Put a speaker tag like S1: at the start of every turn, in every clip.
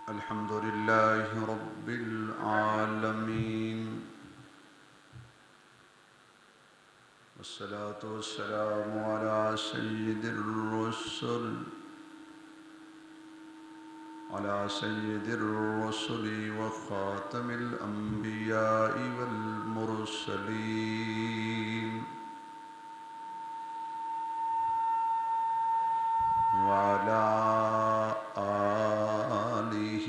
S1: الحمد لله رب العالمين والصلاة والسلام على سيد الرسل وخاتم الأنبياء والمرسلين وعلى آله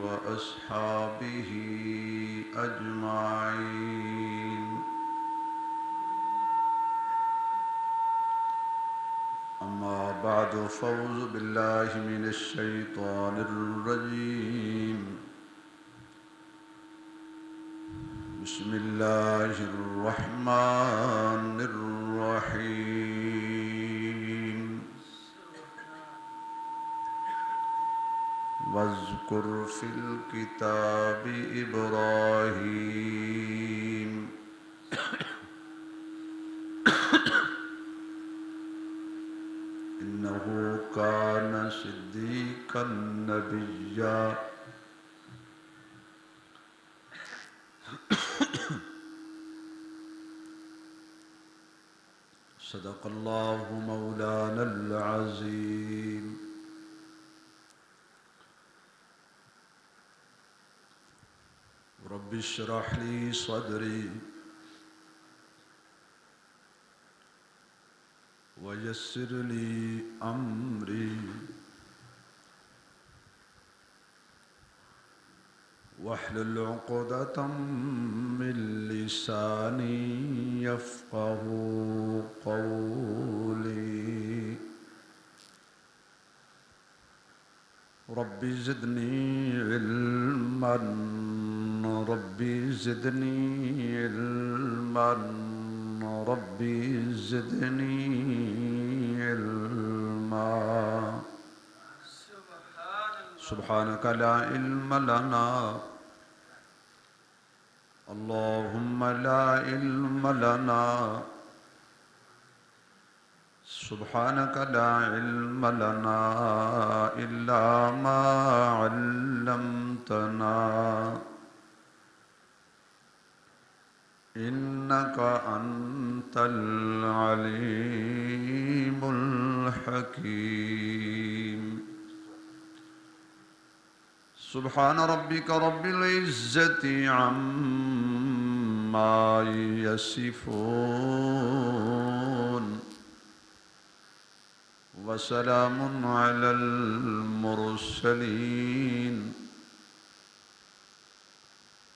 S1: وأصحابه أجمعين. أما بعد فأعوذ بالله من الشيطان الرجيم. بسم الله الرحمن الرحيم. واذكر في الكتاب إبراهيم إنه كان صديقا نبيا. صدق الله مولانا العظيم. رب اشرح لي صدري ويسر لي أمري واحلل عقدة من لساني يفقه قولي. رب زدني علما رب زدني علما رب زدني علما. سبحانك لا علم لنا اللهم لا علم لنا سبحانك لا علم لنا إلا ما علمتنا إنك أنت العليم الحكيم. سبحان ربك رب العزة عما يصفون وسلام على المرسلين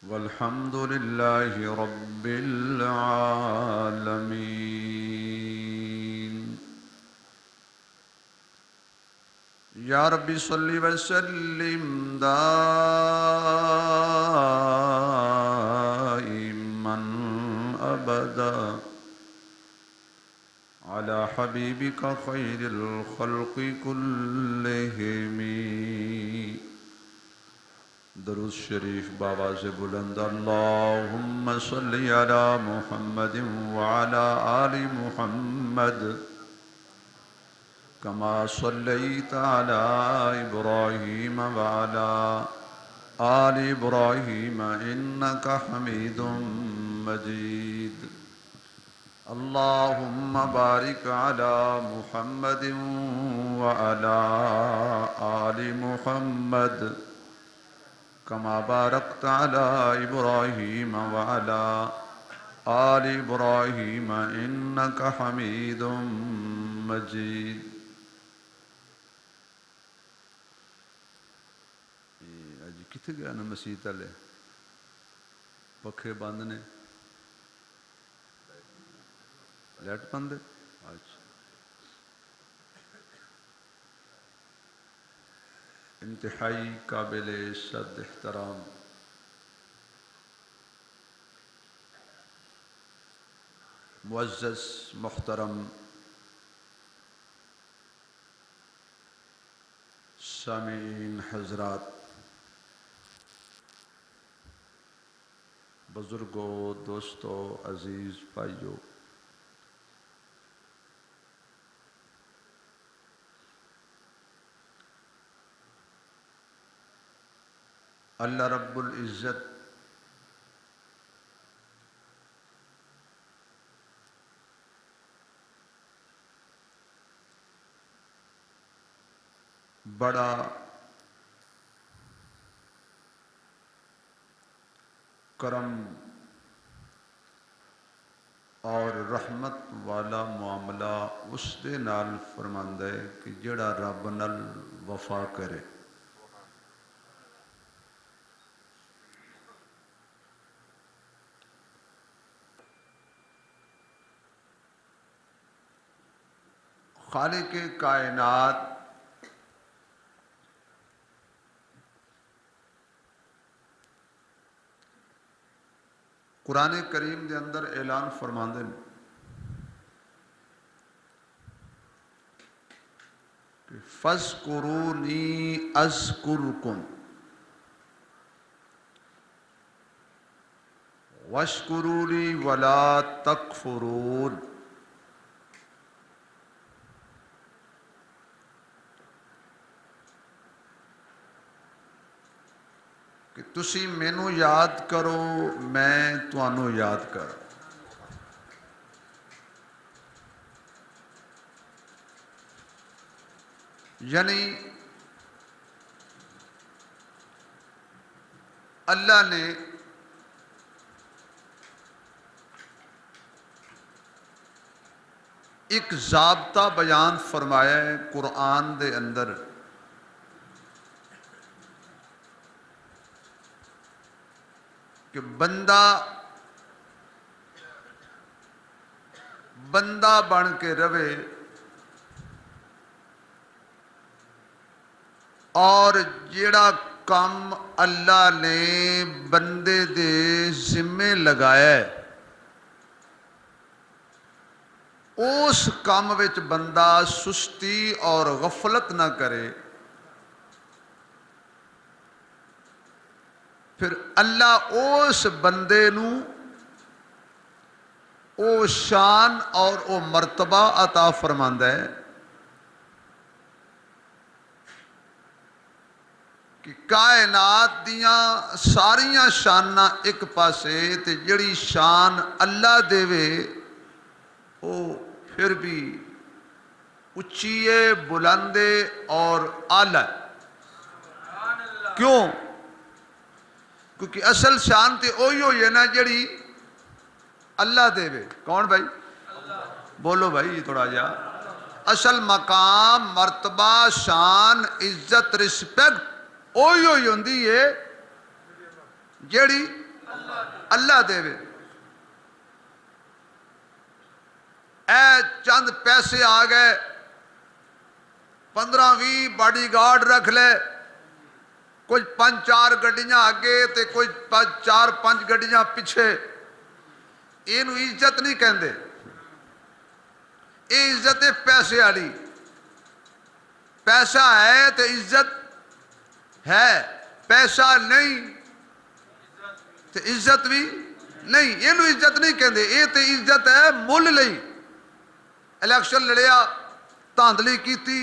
S1: والحمد لله رب العالمين. یا ربی صلی وسلم دائما ابدا على حبیبک خیر الخلق كلهم. درود شریف بآواز بلند اللہم صلی علی محمد وعلى آل محمد كما صليت على إبراهيم وعلى آل إبراهيم إنك حميد مجيد. اللهم بارك على محمد وعلى آل محمد كما باركت على إبراهيم وعلى آل إبراهيم إنك حميد مجيد. کتنے گیا نا مسیح تلے پکھے بند نے لائٹ بند ہے. اچھا انتہائی قابل عزت احترام معزز محترم سامعین حضرات، بزرگوں، دوستوں، عزیز بھائیوں، اللہ رب العزت بڑا کرم اور رحمت والا معاملہ اس دے نال فرماندا ہے کہ جڑا رب نال وفا کرے. خالق کائنات قرآن کریم دے اندر اعلان فرماندے ہیں کہ فَاذْكُرُونِي أَذْكُرْكُمْ وَاشْكُرُوا لِي وَلَا تَكْفُرُونَ. کہ تسی مینوں یاد کرو میں تانوں یاد کروں. یعنی اللہ نے ایک ضابطہ بیان فرمایا ہے قرآن دے اندر کہ بندہ بن کے رہے اور جیڑا کام اللہ نے بندے دے ذمے لگایا ہے اس کام وچ بندہ سستی اور غفلت نہ کرے. پھر اللہ اس بندے نو او شان اور او مرتبہ عطا فرماندا ہے کہ کائنات دیاں ساریاں شاناں ایک پاسے تے جڑی شان اللہ دے وے او پھر بھی اچھی ہے، بلند ہے اور اعلیٰ ہے. کیوں؟ کیونکہ اصل شان تے اوہی ہوئی ہے نا جڑی اللہ دے وے. کون بھائی؟ بولو بھائی تھوڑا جا. اصل مقام مرتبہ شان عزت رسپیکٹ اوہی ہوندی ہے جڑی اللہ دے وے. اے چند پیسے آ گئے 15-20 باڈی گارڈ رکھ لے کچھ 5-4 گڈیاں آگے تے کوئی 4-5 گڈیاں پیچھے اینو عزت نہیں کہندے. اے عزت ہے پیسے والی. پیسہ ہے تے عزت ہے، پیسہ نہیں تے عزت بھی نہیں. اینو عزت نہیں کہندے. اے تے عزت ہے مل لئی. الیکشن لڑیا دھاندلی کیتی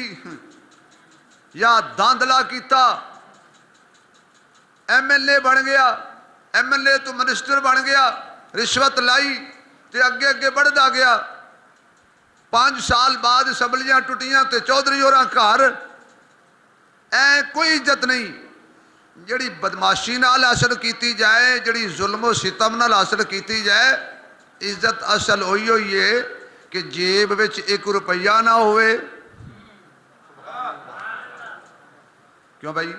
S1: یا دھاندلا کیتا ایم ایل اے بن گیا، ایم ایل اے تو منسٹر بن گیا، رشوت لائی تے اگے اگے بڑھدا گیا. 5 سال بعد اسمبلیاں ٹوٹیاں تے چودھری ہوراں گھر. اے کوئی عزت نہیں. جڑی بدماشی نال حاصل کیتی جائے، جڑی ظلم و ستم نال حاصل کیتی جائے، عزت اصل ہوئی ہوئی ہے کہ جیب وچ 1 روپیہ نہ ہوئے. کیوں بھائی؟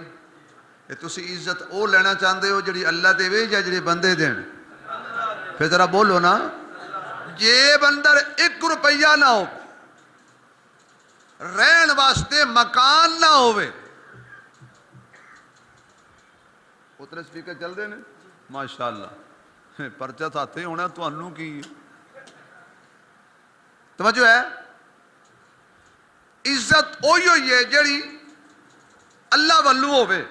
S1: یہ تسی عزت او لینا چاہتے ہو جڑی اللہ دے وے یا جڑی بندے دین؟ پھر ذرا بولو نا. جیب اندر 1 روپیہ نہ ہو، رہن واسطے مکان نہ ہوئے. اتنے سپیکر چل دے نے ماشاءاللہ. پرچہ ساتھ ہی ہونا تانوں کی توجہ ہے. عزت اوہی ہوئی ہے جڑی اللہ والوں ہوئے.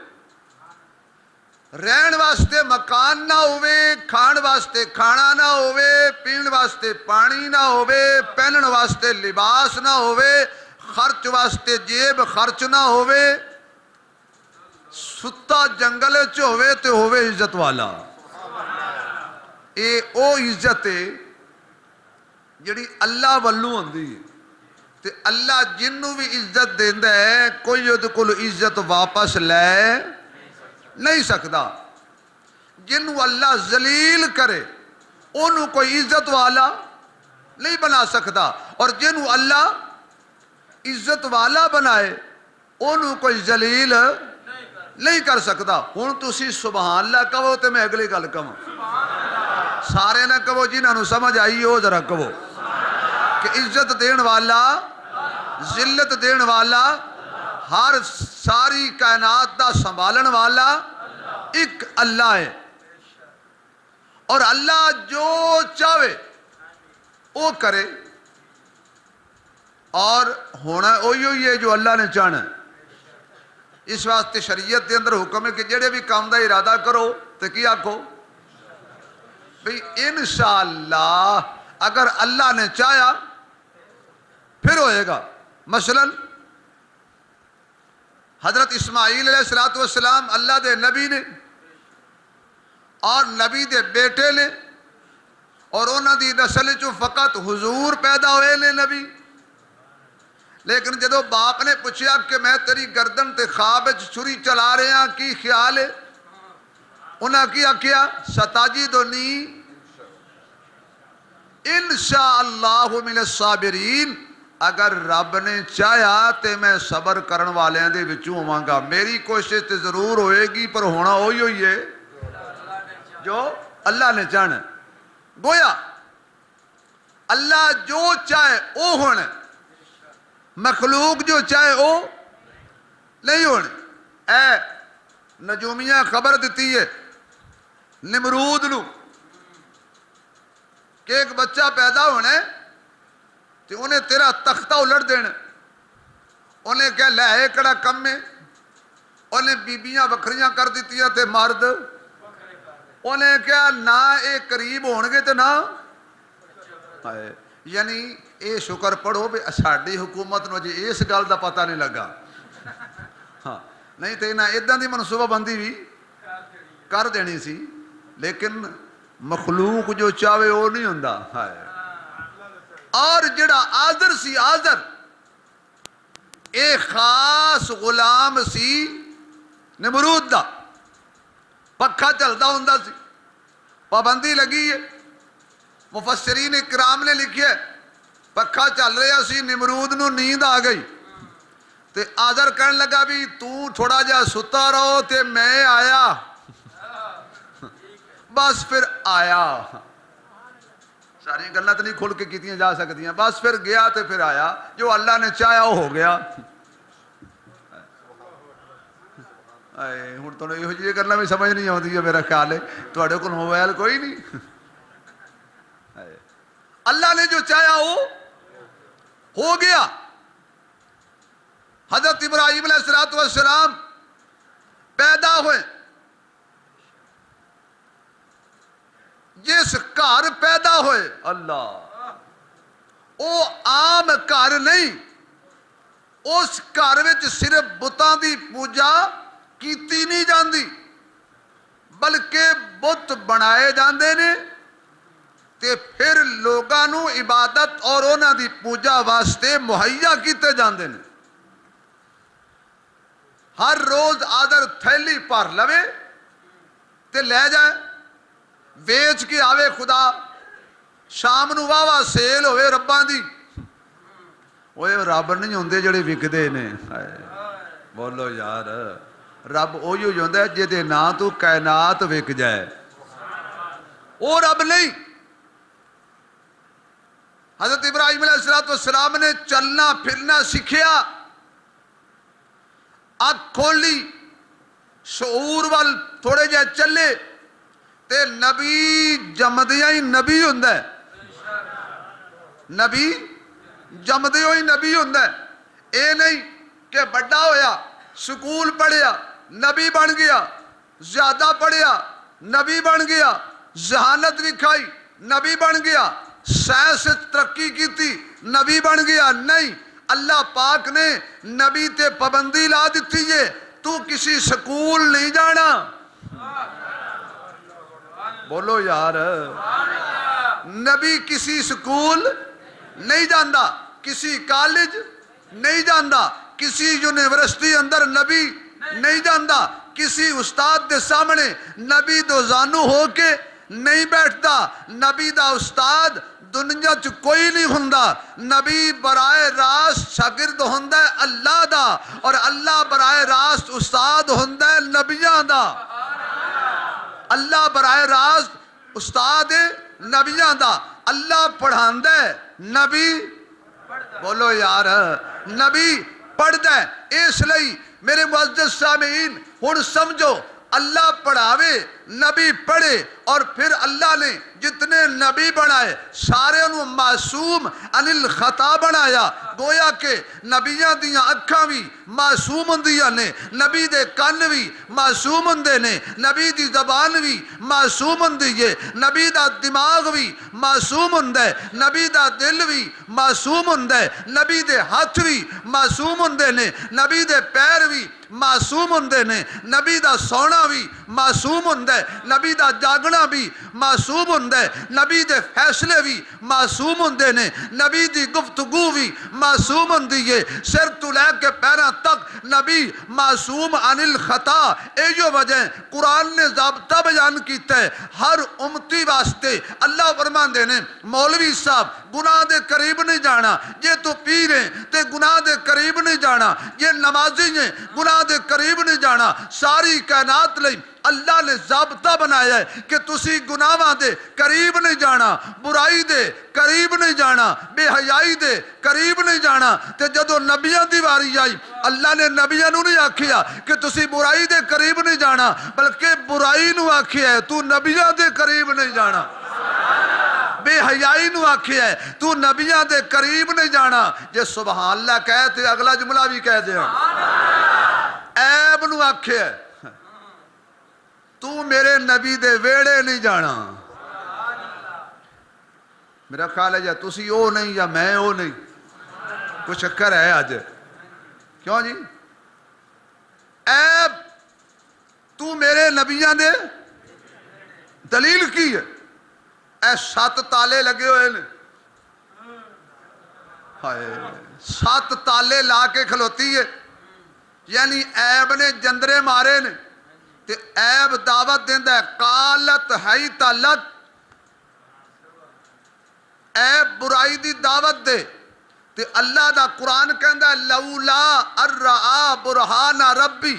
S1: رہن واسطے مکان نہ ہوئے، کھان واسطے کھانا نہ ہوئے، پین واسطے پانی نہ ہوئے، پہنن واسطے لباس نہ ہوئے، خرچ واسطے جیب خرچ نہ ہوئے. ستا جنگل چ ہوئے تے ہوئے عزت والا. اے او عزت ہے جڑی اللہ والوں ہوندی ہے تے اللہ جنوں بھی عزت دیندا ہے کوئی اودے کول عزت واپس لے نہیں سکدا. جنوں اللہ ذلیل کرے انہوں کوئی عزت والا نہیں بنا سکتا، اور جنوں اللہ عزت والا بنائے انہوں کوئی ذلیل نہیں کر سکتا. ہن تسی سبحان اللہ کہو تے میں اگلی گل کہاں. سارے نہ کہو جنہاں نوں سمجھ آئی ہو ذرا کہو کہ عزت دین والا، ذلت دین والا، ہر ساری کائنات دا سنبھالن والا ایک اللہ ہے. اور اللہ جو چاہے وہ کرے، اور ہونا وہی ہوئی ہے جو اللہ نے چاہنا. اس واسطے شریعت دے اندر حکم ہے کہ جڑے بھی کام دا ارادہ کرو تو کیا آکھو بھئی انشاءاللہ اگر اللہ نے چاہیا پھر ہوئے گا. مثلا حضرت اسماعیل علیہ السلام اللہ دے نبی نے اور نبی دے بیٹے نے، اور انہاں دی نسل چوں فقط حضور پیدا ہوئے نے نبی. لیکن جدو باپ نے پوچھیا کہ میں تیری گردن تے خواب چھری چلا رہے ہیں کی خیال ہے، انہاں کیا کیا ستاجدنی انشاءاللہ من الصابرین. اگر رب نے چاہیا تے میں صبر کرن والے دے وچوں ہوواں گا. میری کوشش تے ضرور ہوئے گی پر ہونا وہی ہوئی ہے جو اللہ نے چاہنا. گویا اللہ جو چاہے او ہونا، مخلوق جو چاہے او نہیں ہونا. اے نجومیہ خبر دیتی ہے نمرود نو کہ ایک بچہ پیدا ہونا ہے تو انہیں تیرا تختہ الٹ دینا. انہیں کہا لے کڑا کم میں، انہیں بیبیاں بکریاں کر دیتی ہیں تے مرد. انہیں کہا نہ اے قریب ہونگے تے نہ، یعنی اے شکر پڑھو بے ساڈی حکومت نو جی اس گل دا پتہ نہیں لگا. ہاں نہیں تے نہ ادھاں دی منصوبہ بندی بھی کر دینی سی. لیکن مخلوق جو چاہے وہ نہیں ہوندا. اور جڑا آذر سی، آذر اے خاص غلام سی نمرود دا. پکھا چلتا ہوندا سی، پابندی لگی ہے. مفسرین اکرام نے لکھیا پکھا چل رہا سی، نمرود نو نیند آ گئی تے آذر کہن لگا بھی تو تھوڑا جا ستا رہو تے میں آیا. بس پھر آیا. ساری گلیں تو نہیں کھل کے کیتیاں جا سکتیاں. بس پھر گیا تے پھر آیا. جو اللہ نے چاہیا وہ ہو گیا. ہوں تو یہ گلیں بھی سمجھ نہیں آتی ہے. میرا خیال ہے تھوڑے کو موبائل کوئی نہیں. اللہ نے جو چاہیا وہ ہو گیا. حضرت ابراہیم علیہ السلام پیدا ہوئے. جس گھر پیدا ہوئے اللہ او عام گھر نہیں. اس گھر وچ صرف بتاں دی پوجا کیتی نہیں جاندی بلکہ بت بنائے جاندے نے تے پھر لوگاں نو عبادت اور انہاں دی پوجا واسطے مہیا کیتے جاندے نے. ہر روز آدر تھیلی پر لوے تے لے جائے، ویچ کے آوے خدا. شام نو واہ سیل ہوئے رباں دی. وہ رب نہیں ہوندے جڑے وکدے نے. بولو یار رب وہی ہوندا ہے جے نا تو کائنات وک جائے. وہ رب نہیں. حضرت ابراہیم علیہ السلام نے چلنا پھرنا سیکھیا. اکھ کھولی، شعور وال تھوڑے جے چلے تے نبی جمدیاں ہی نبی ہوندا ہے. نبی جمدیاں ہی نبی ہوندا ہے. اے نہیں کہ بڑا ہویا سکول پڑھیا نبی بن گیا، زیادہ پڑھیا نبی بن گیا، ذہانت دکھائی نبی بن گیا، سائنس ترقی کیتی نبی بن گیا. نہیں، اللہ پاک نے نبی تے پابندی لا دیتی ہے. تو کسی سکول نہیں جانا. بولو یار. نبی کسی سکول نہیں جاندا, کسی کالج نہیں جاندا, کسی یونیورسٹی اندر نبی نہیں جاندا, کسی استاد دے سامنے نبی دو زانو ہو کے نہیں بیٹھتا. نبی دا استاد دنیا چ کوئی نہیں ہوندا. نبی برائے راست شاگرد ہوندا ہے اللہ دا, اور اللہ برائے راست استاد ہوندا ہے نبیاں دا. اللہ برائے راست استاد نبیاں دا. اللہ پڑھاندا ہے, نبی بولو یار نبی پڑھدا ہے. اس لئی میرے معزز سامعین ہن سمجھو, اللہ پڑھاوے, نبی پڑھے, اور پھر اللہ نے جتنے نبی بنائے سارے انہوں معصوم عن الخطا بنایا. گویا کہ نبیاں دیاں اکھاں بھی معصوم ہوندیاں نے, نبی دے کن بھی معصوم ہوندے نے, نبی دی زبان بھی معصوم ہوندی ہے, نبی دا دماغ بھی معصوم ہوندا ہے, نبی دا دل بھی معصوم ہوندا ہے, نبی دے ہاتھ بھی معصوم ہوندے نے, نبی دے پیر بھی معصوم ہوندے نے, نبی دا سونا بھی معصوم ہوندا ہے, نبی دا جاگنا بھی معصوم ہوندا ہے, نبی دے فیصلے بھی معصوم ہوندے نے, نبی دی گفتگو بھی معصوم ہوندی ہے. سر تو لے کے پیراں تک نبی معصوم عن الخطا. ایو وجہ قرآن نے ضابطہ بیان کیتا ہے ہر امتی واسطے. اللہ فرماندے نے مولوی صاحب گناہ دے قریب نہیں جانا, جے تو پیر ہیں تے گناہ دے قریب نہیں جانا, یہ نمازی ہیں گناہ دے قریب نہیں جانا. ساری کائنات لئی اللہ نے ضابطہ بنایا ہے کہ تسی گناہاں دے قریب نہیں جانا, برائی دے قریب نہیں جانا, بے حیائی دے قریب نہیں جانا. تے جدو نبیاں دی واری آئی اللہ نے نبیاں نو نہیں آکھیا کہ تسی برائی دے قریب نہیں جانا, بلکہ برائی نو آکھیا ہے تو نبیاں دے قریب نہیں جانا. بے حیائی نو آکھیا ہے تو نبیاں دے قریب نہیں جانا. جے سبحان اللہ کہے تے اگلا جملہ بھی کہہ دیا. عیب نو آکھیا ہے تو میرے نبی دے ویڑے نہیں جانا. میرا خیال ہے یا تسی او نہیں یا میں او نہیں, کچھ چکر ہے آج. کیوں جی؟ عیب تو میرے نبیاں دے دلیل کی ہے؟ اے 7 تالے لگے ہوئے نے, 7 تالے لا کے کھلوتی ہے, یعنی عیب نے جندرے مارے نے تے عیب دعوت دیندا ہے قالت حیت لک. عیب برائی دی دعوت دے تے اللہ دا قرآن کہندا ہے لولا ارآ برہان ربی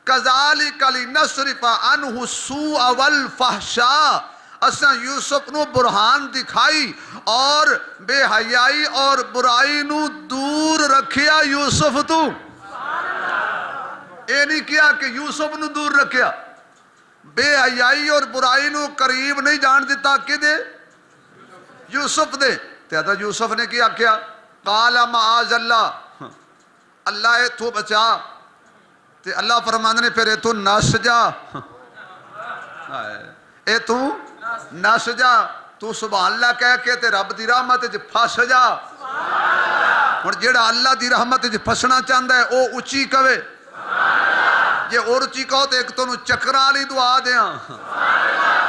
S1: کذالک لنصرف عنہ السوء والفحشاء. اساں یوسف نو برہان دکھائی اور بے حیائی اور برائی نو دور رکھیا یوسف تو. اے نہیں کیا کہ یوسف نو دور رکھیا, بے حیائی اور برائی نو قریب نہیں جان دیتا. کہ دے یوسف دے. تیادہ یوسف نے کیا کیا؟ قال معاذ اللہ, اللہ اے تو بچا. تے اللہ فرماندے نے پھر اے تو نس جا, اے تو نس جا, تو سبحان اللہ کہہ کے تے رب دی رحمت وچ پھس جا. ہن جیڑا اللہ دی رحمت وچ پھسنا چاہندا ہے او اچھی کہے, جے اور اچھی کہو تے ایک تانوں چکراں والی دعا دیاں.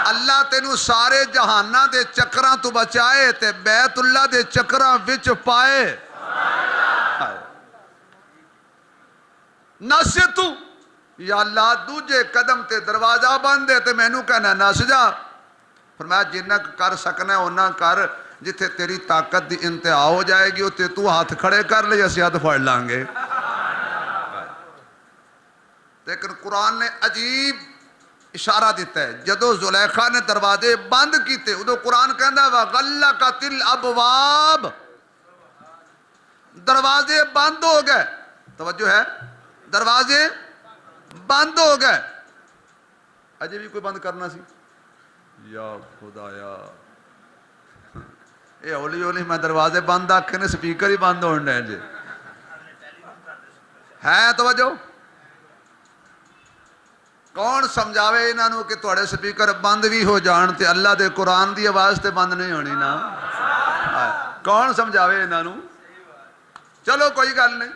S1: اللہ تینوں سارے جہاناں دے چکراں تو بچائے تے بیت اللہ دے چکراں وچ پائے. نس تو یا اللہ دوجے قدم تے دروازہ بند ہے تے مینوں کہنا نس جا. فرمایا جنہ کر سکنا ہے اونا کر, جتھے تیری طاقت دی انتہا ہو جائے گی تے تو ہاتھ کھڑے کر لے اسی ہاتھ پھڑ لیں گے. لیکن قرآن نے عجیب اشارہ دیتا ہے, جدو زلیخا نے دروازے بند کیتے ادو قرآن کہندا وغلقت الابواب, دروازے بند ہو گئے. توجہ ہے, دروازے بند ہو گئے. اجے بھی کوئی بند کرنا سی یا خدایا, اے اولی اولی میں دروازے بند آکھے نے سپیکر ہی بند ہونے ہیں جی ہے. توجہ کون سمجھاوے انہوں کہ تھوڑے سپیکر بند بھی ہو جان تے اللہ دے قرآن دی آواز تے بند نہیں ہونی نا. کون سمجھاوے انہوں؟ چلو کوئی گل نہیں.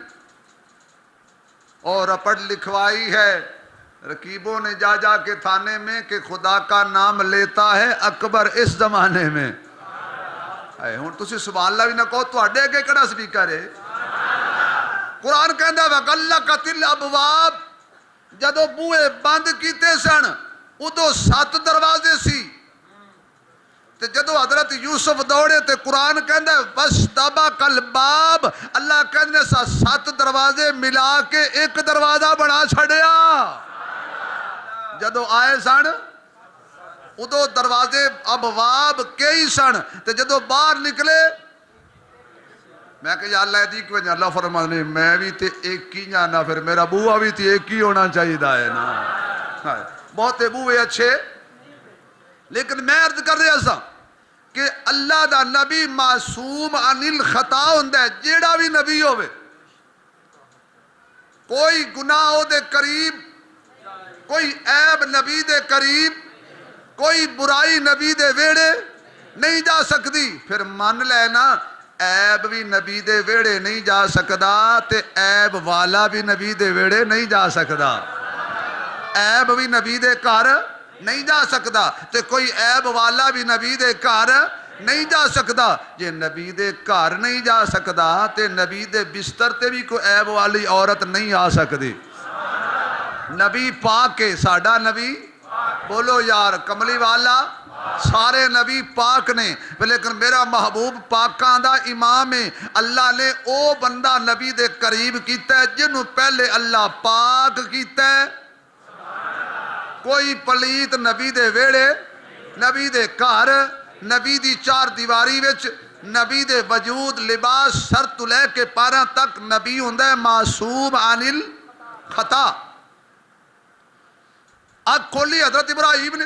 S1: اور رپٹ لکھوائی ہے رقیبوں نے جا جا کے تھانے میں کہ خدا کا نام لیتا ہے اکبر اس زمانے میں. ہوں تسی سبحان اللہ بھی نہ کہو تواڈے اگے کہڑا سپیکر ہے. قرآن کہندا وغلقت الابواب جدو بوئے بند کیتے سن ادو 7 دروازے سی تے جدو حضرت یوسف دوڑے تے قرآن کہندا وَاسْتَبَقَ الْبَابَ اللہ کہندے 7 دروازے ملا کے ایک دروازہ بنا چھڑیا. جدو آئے سن ادو دروازے ابواب کئی سن تے جدو باہر نکلے میں کہ یا اللہ دی کیوں اللہ فرمانے میں بھی تے ایک ہی جانا پھر میرا بوہ بھی تے ایک ہی ہونا چاہیے ہے نا. بہتے بوئے اچھے لیکن میں عرض کر رہا سا کہ اللہ دا نبی معصوم عن الخطا ہوندا ہے. جیڑا بھی نبی ہوئے کوئی گناہ ہو دے قریب کوئی عیب نبی دے قریب کوئی برائی نبی دے ویڑے نہیں جا سکتی. پھر مان لے نا عیب بھی نبی دے ویڑے نہیں جا سکدا تے عیب والا بھی نبی دے ویڑے نہیں جا سکدا. عیب بھی نبی دے گھر نہیں جا سکدا تے کوئی عیب والا بھی نبی دے گھر نہیں جا سکدا. جے نبی دے گھر نہیں جا سکدا تے نبی دے بستر تے بھی کوئی عیب والی عورت نہیں آ سکدی. نبی پاک کے ساڈا نبی بولو یار کملی والا سارے نبی پاک نے لیکن میرا محبوب پاکاں دا امام ہے. اللہ نے او بندہ نبی دے قریب کیتا ہے جنہوں پہلے اللہ پاک کیتا ہے. کوئی پلیت نبی دے ویڑے نبی دے گھر نبی دی 4 دیواری وچ نبی دے وجود لباس سر تو لے کے پاراں تک نبی ہوندا ہے معصوم عن الخطا. آنکھ کھولی حضرت ابراہیم نے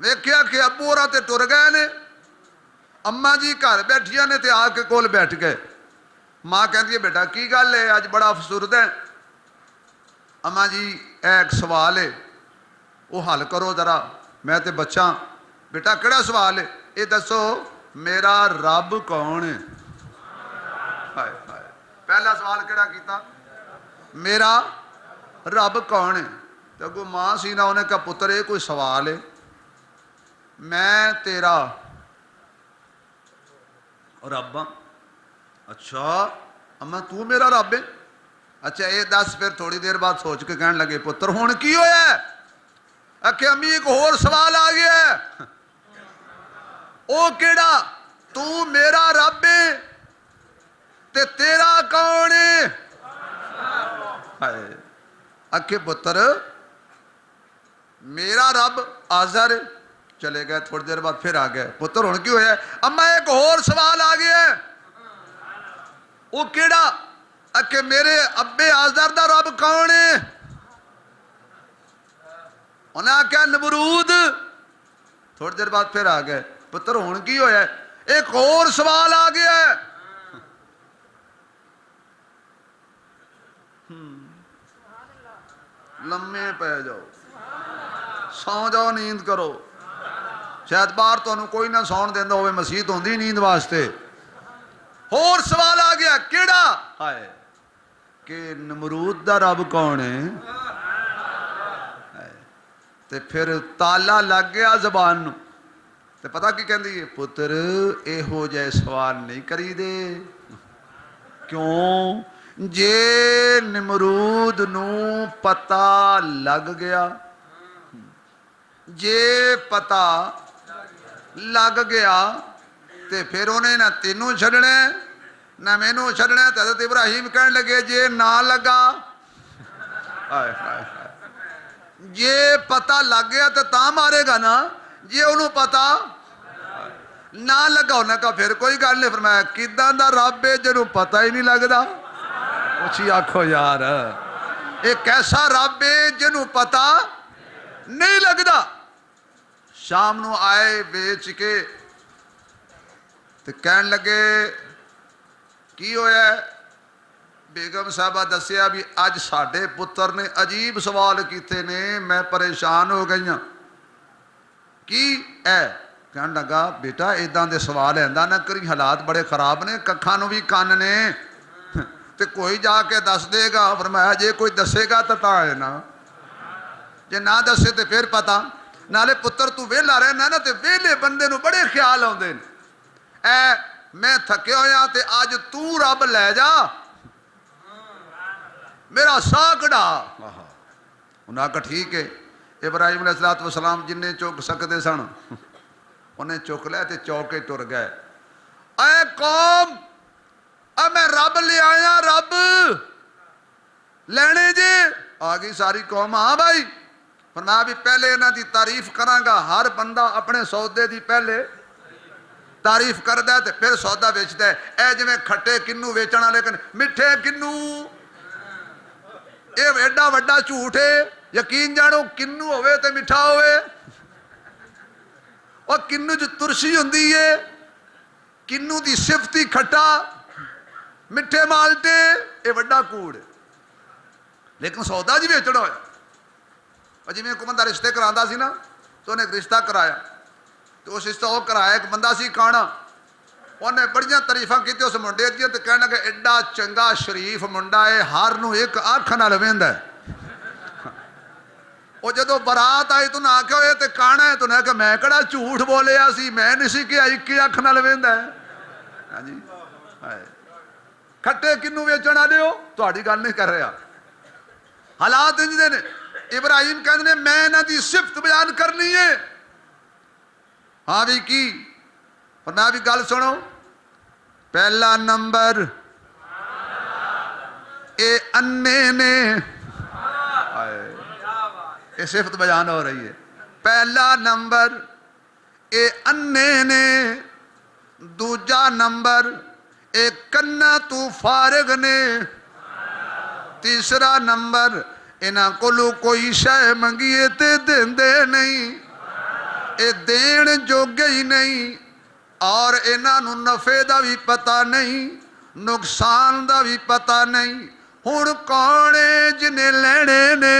S1: ویکھیا کہ ابو ہوراں تے ٹر گئے نے اماں جی گھر بیٹھیاں نے تے آ کے کول بیٹھ گئے. ماں کہندی ہے بیٹا کی گل ہے اج بڑا افسردہ ہے. اماں جی ایک سوال ہے وہ حل کرو ذرا میں تے بچہ. بیٹا کیڑا سوال ہے یہ دسو میرا رب کون ہے. ہائے ہائے پہلا سوال کیڑا کیتا میرا رب کون ہے. تو اگو ماں سی نا انہیں کہا پتر یہ کوئی سوال ہے میں تیرا رب ہاں. اچھا اما تو میرا رب ہے. اچھا یہ دس پھر تھوڑی دیر بعد سوچ کے کہنے لگے پتر ہون کی ہویا ہے کہ امی ایک اور سوال آ گیا ہے. او کیڑا تو میرا رب ہے تے تیرا کون ہے. اکھے پتر میرا رب آزر. چلے گئے تھوڑی دیر بعد پھر آ گئے پتر ہون کی ہویا ہے اما ایک اور سوال آ گیا ہے او کیڑا کہ میرے ابے آزر دا رب کون ہے. انہیں آکھیا نمرود. تھوڑی دیر بعد پھر آ گئے پتر ہون کی ہویا ہے ایک اور سوال آ گیا ہے. لمے پہ جاؤ سو جاؤ نیند کرو شاید باہر تو کوئی نہ سون دیندہ ہوئے مسیح تو ہوندی نیند واسطے. اور سوال آ گیا کیڑا ہائے کہ نمرود دا رب کون ہے. تے پھر تالا لگ گیا زبان نو تے پتہ کی کہندی ہے پتر اے ہو جائے سوال نہیں کری دے. کیوں جے نمرود نو پتہ لگ گیا جے پتہ لگ گیا تے پھر انہیں نہ تینوں چھڑنے نہ مینوں چھڑنے. حضرت ابراہیم کہنے لگے جے نہ لگا جے پتہ لگ گیا تو تا مارے گا نا جے انہوں پتہ نہ لگا انہیں کہا پھر کوئی گل نہیں. فرمایا کداں دا رب ہے جنہوں پتہ ہی نہیں لگدا. اچھی آکھو یار ایک ایسا رب ہے جنہوں پتہ نہیں لگدا. شام نو آئے بیچ کے تو کہن لگے کی ہویا ہے. بیگم صاحبہ دسیا بھی اج ساڈے پتر نے عجیب سوال کیتے نے میں پریشان ہو گئی ہوں. کی ہے کہن لگا بیٹا ایداں دے سوال ایندہ نہ کری حالات بڑے خراب نے ککھاں نو بھی کان نے تو کوئی جا کے دس دے گا، فرمایا جے کوئی دسے گا تو ہے نا، جے نہ دسے تو پھر پتا۔ نالے پتر تو ویلا رہنا نا تو ویلے بندے نو بڑے خیال آتے ہیں، اے میں تھکے ہویا تے آج تو رب لے جا میرا ساہ کڑا۔ انہاں کہا ٹھیک ہے۔ ابراہیم علیہ السلام جن نے چوک سکتے سن انہیں چوک لے تے چوکے ٹر گئے۔ اے قوم اے میں رب لے آیا، رب لینے جے آگئی ساری قوم۔ ہاں بھائی، فرمایا بھی پہلے انہاں دی تعریف کراں گا، ہر بندہ اپنے سودے دی پہلے تعریف کر دے تے پھر سودا بیچ دے۔ اے جو میں کھٹے کنو بیچنا لیکن مٹھے کنو، اے ایڈا وڈا جھوٹ ہے۔ یقین جانو کنو ہوئے تے مٹھا ہوئے، اور کنو جو ترشی ہوندی ہے، کنو دی صفتی کھٹا مٹھے مالٹے، اے وڈا کوڑ ہے۔ لیکن سودا جی بیچنا ہویا، اور جی میں کو بندہ رشتے کراندہ سی نا تو انہیں ایک رشتہ کرایا، تو اس رشتہ وہ کرایا ایک بندہ سی کھانا، انہیں بڑیاں تعریفاں کیتے اس منڈے دیا، تو کہنا کہ ایڈا چنگا شریف منڈا ہے، ہر نو ایک آنکھ نال ویندا ہے۔ وہ جدو برات آئی تو نہ آکھے ہوئے تے کھانا ہے، تو نے کہا میں کڑا جھوٹ بولے سی، میں نہیں سی کہ ایک آنکھ نال ویندا ہے۔ ہاں جی کھٹے کنو ویچنا دیو تہاڈی گل نہیں کر رہا۔ حالات انج دے نے۔ ابراہیم کہندے نے میں انہاں دی صفت بیان کرنی ہے۔ ہاں بھی کی؟ اور میں بھی گل سنو، پہلا نمبر اے انے نے، اے صفت بیان ہو رہی ہے، پہلا نمبر اے انے نے، دوجا نمبر اے کنا تو فارغ نے، تیسرا نمبر انہاں کولو کوئی شے منگیے تے دیندے نہیں، اے دین جوگے ہی نہیں، اور انہاں نو نفع دا بھی پتہ نہیں، نقصان دا بھی پتہ نہیں۔ ہن کون ہے جنہیں لینے نے؟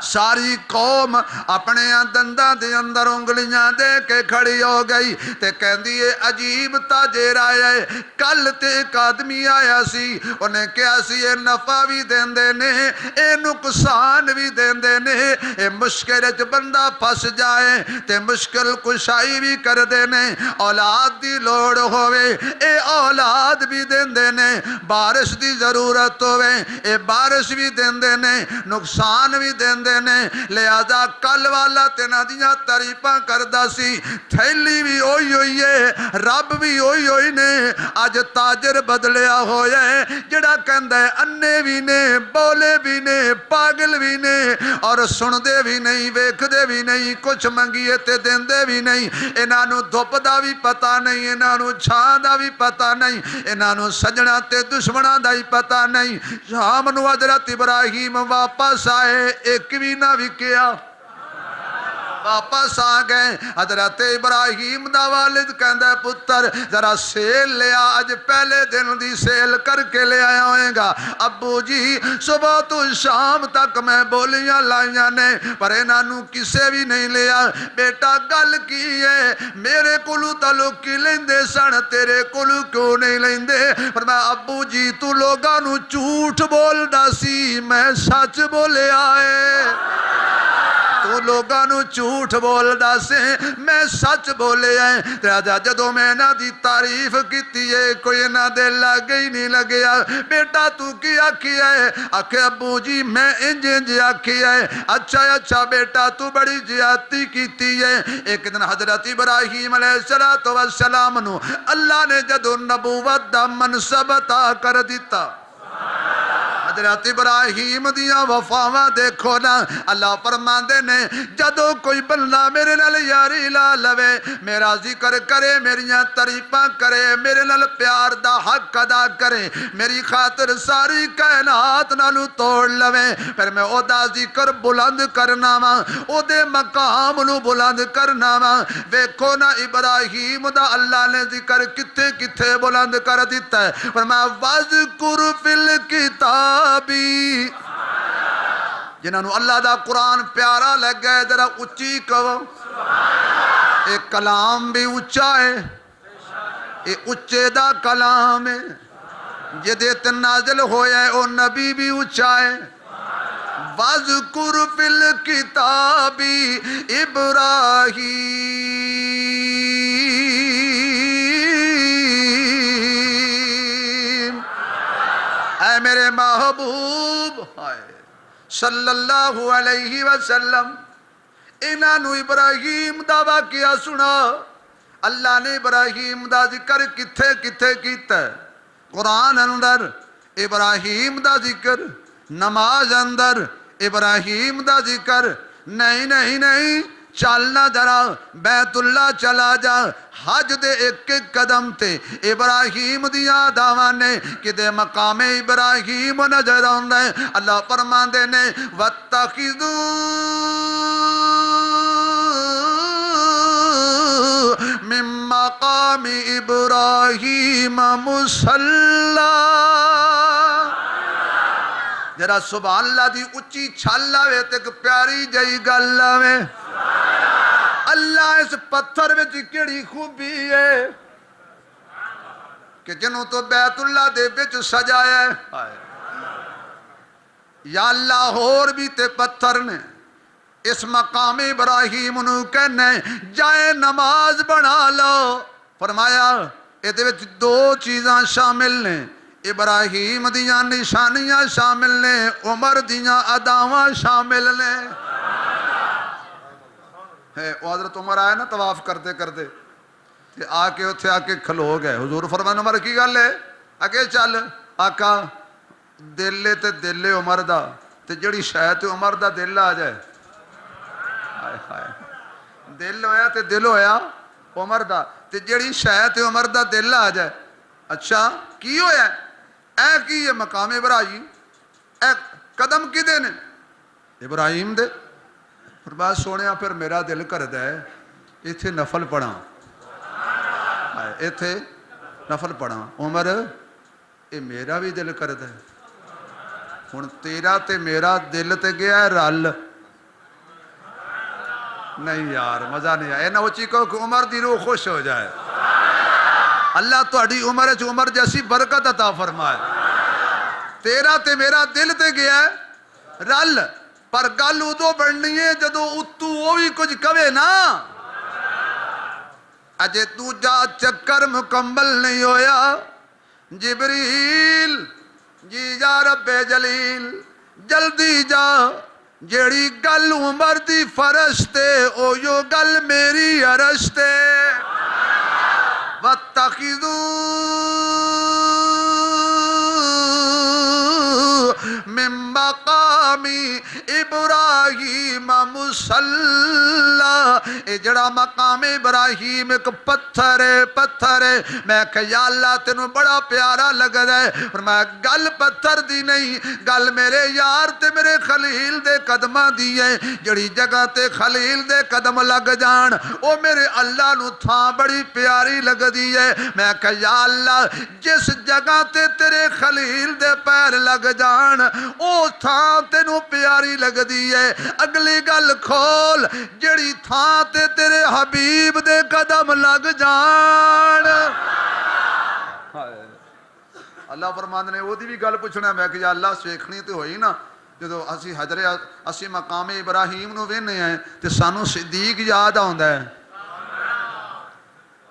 S1: ساری قوم اپنے دنداں دے اندر انگلیاں دے کے کھڑی ہو گئی تے کہندی ہے عجیب تاجر آیا ہے۔ کل تے ایک آدمی آیا سی، انہیں کیا سی اے نفع بھی دیندے نے، اے نقصان بھی دیندے نے، اے مشکل وچ بندہ پھس جائے تے مشکل کشائی بھی کر دینے، اولاد دی لوڑ ہوئے اے اولاد بھی دیندے نے، بارش دی ضرورت ہوئے اے بارش بھی دیندے نے، نقصان بھی دیندے نے۔ لہذا کل والا تینا دیاں تعریفاں کردہ سی، تھیلی بھی ہوئی ہوئی ہے، رب بھی ہوئی ہوئی نے، آج تاجر بدلیا ہویا ہے جڑا کہندہ ہے انے بھی نے، بولے بھی نے، پاگل بھی نے، اور سن دے بھی نہیں، ویکھ دے بھی نہیں، کچھ منگیے تے دیندے بھی نہیں۔ انہاں نو دھوپ دا بھی پتہ نہیں، انہاں نو چھاں دا بھی پتہ نہیں، انہاں نو سجنا تے دشمنہ دا ہی پتہ نہیں۔ شام نو حضرت ابراہیم واپس آئے، ایک بھی نہ وکیا، واپس آ گئے۔ حضرت ابراہیم دا والد کہندہ ہے پتر ذرا سیل لیا، آج پہلے دن دی سیل کر کے لے آیا ہوئے گا۔ ابو جی صبح تو شام تک میں بولیاں لائیاں نے پر انہوں کسے بھی نہیں لیا۔ بیٹا گل کی ہے، میرے کولو تعلق کی لیندے سن، تیرے کولو کیوں نہیں لیندے؟ پر میں ابو جی تو لوگاں نو جھوٹ بول دا سی، میں سچ بولے آئے۔ تو لوگاں نو جھوٹ بول دا سے، میں سچ بولے ہیں۔ تیرا جدو میں نہ دی تعریف کیتی ہے کوئی نہ دے لگے ہی نہیں لگیا۔ بیٹا تو کی آکھی ہے؟ آکھے ابو جی میں انج انج آکھی ہے۔ اچھا بیٹا تو بڑی زیادتی کیتی ہے۔ ایک دن حضرت ابراہیم علیہ السلام نو اللہ نے جدو نبوت دا منصب عطا کر دیتا، حضرت ابراہیم دیاں وفاواں دیکھو نا، اللہ فرماندے نے جدو کوئی بندہ میرے نال یاری لا لوے، میرا ذکر کرے، میریاں تعریفاں کرے، میرے نال پیار دا حق ادا کرے، میری خاطر ساری کائنات نالو توڑ لوے، پھر میں او دا ذکر بلند کرنا وا، او دے مقام نو بلند کرنا وا۔ ویکھو نا ابراہیم دا اللہ نے ذکر کتھے کتھے بلند کر دیتا ہے، فرمایا وَذْكُرْ فِي الْكِتَابِ، جنہوں اللہ دا قرآن پیارا لگ گئے ذرا اچھی کہو، ایک کلام بھی اچھا ہے، ایک اچھے دا کلام ہے، جدے تے نازل ہویا ہے او نبی بھی اچھا ہے وَاذْكُرْ فِي الْكِتَابِ إِبْرَاهِيمَ اے میرے محبوب صلی اللہ علیہ وسلم انہاں نو ابراہیم دا واقعہ سنا اللہ نے ابراہیم دا ذکر کتھے کتھے کیتا ہے قرآن اندر ابراہیم دا ذکر نماز اندر ابراہیم دا ذکر نہیں نہیں نہیں چلنا ذرا بیت اللہ چلا جا حج دے ایک ایک قدم تے ابراہیم دیا دعوانے کہ دے مقام ابراہیم نظر آندے اللہ فرمان دے نے وَاتَّخِذُوا من مقام ابراہیم مصلی جرا سبحان اللہ دی اچھی چھال آوے تے ایک پیاری جائی گل آوے اللہ اس پتھر میں کیڑی خوبی ہے کہ جنہوں تو بیت اللہ دے وچ سجایا ہے یا اللہ اور بھی تے پتھر نے اس مقام ابراہیم نو کہنے جائے نماز بنا لو فرمایا یہ دو چیزاں شامل نے ابراہیم دیاں نشانیاں شامل نے عمر دیاں اداواں شامل نے وہ حضرت عمر آئے نا طواف کرتے کرتے آ کے اتھے آ کے کھلو گئے حضور فرمان عمر کی گل ہے اگے چل آقا دلے تے دلے عمر دا تے جڑی شاید عمر دا دل آ جائے دل ہویا تے دل ہویا عمر دا تے جڑی شاید عمر دا دل آ جائے اچھا کی ہویا اے کی یہ مقام ابراہیم اے قدم کی دینے ابراہیم دے فرمایا سونیا پھر میرا دل کردا ہے ایتھے نفل پڑھا ایتھے نفل پڑھا عمر اے میرا بھی دل کردا ہے ہن تیرا تے میرا دل تے گیا ہے رل نہیں یار مزہ نہیں آیا نہ اچھی کو کہ عمر دی روح خوش ہو جائے اللہ تہاڈی عمر جیسی برکت عطا فرمائے تیرا تے میرا دل تے گیا ہے رل پر گل ادو بڑھنی ہے جدو اتو وہ بھی کچھ کہے نا اجے دوجا چکر مکمل نہیں ہویا جبریل جی جا رب جلیل جلدی جا جیڑی گل عمر دی فرشتے او یو گل میری عرشتے وَاتَّخِذُوا من مقام ابراہیم مصلی اے جڑا مقام ابراہیم ایک پتھر ہے میں کہ یا اللہ تینوں بڑا پیارا لگ رہا ہے فرمایا گل پتھر دی نہیں گل میرے یار تے میرے خلیل دے قدمہ دی ہے جڑی جگہ تے خلیل دے قدم لگ جان او میرے اللہ نو تھاں بڑی پیاری لگ دی ہے میں کہ یا اللہ جس جگہ تے تیرے خلیل دے پیر لگ جان او تھاں تینوں پیاری لگ دی ہے اگلی گل کھول جڑی تھاں تے تیرے حبیب دے قدم لگ جان اللہ فرمان نے وہ دی بھی گل پوچھنا میں کہ یا اللہ سویکھنی تو ہوئی نا جدو اسی مقام ابراہیم نو وینے ہیں تے سانو صدیق یاد آندا ہے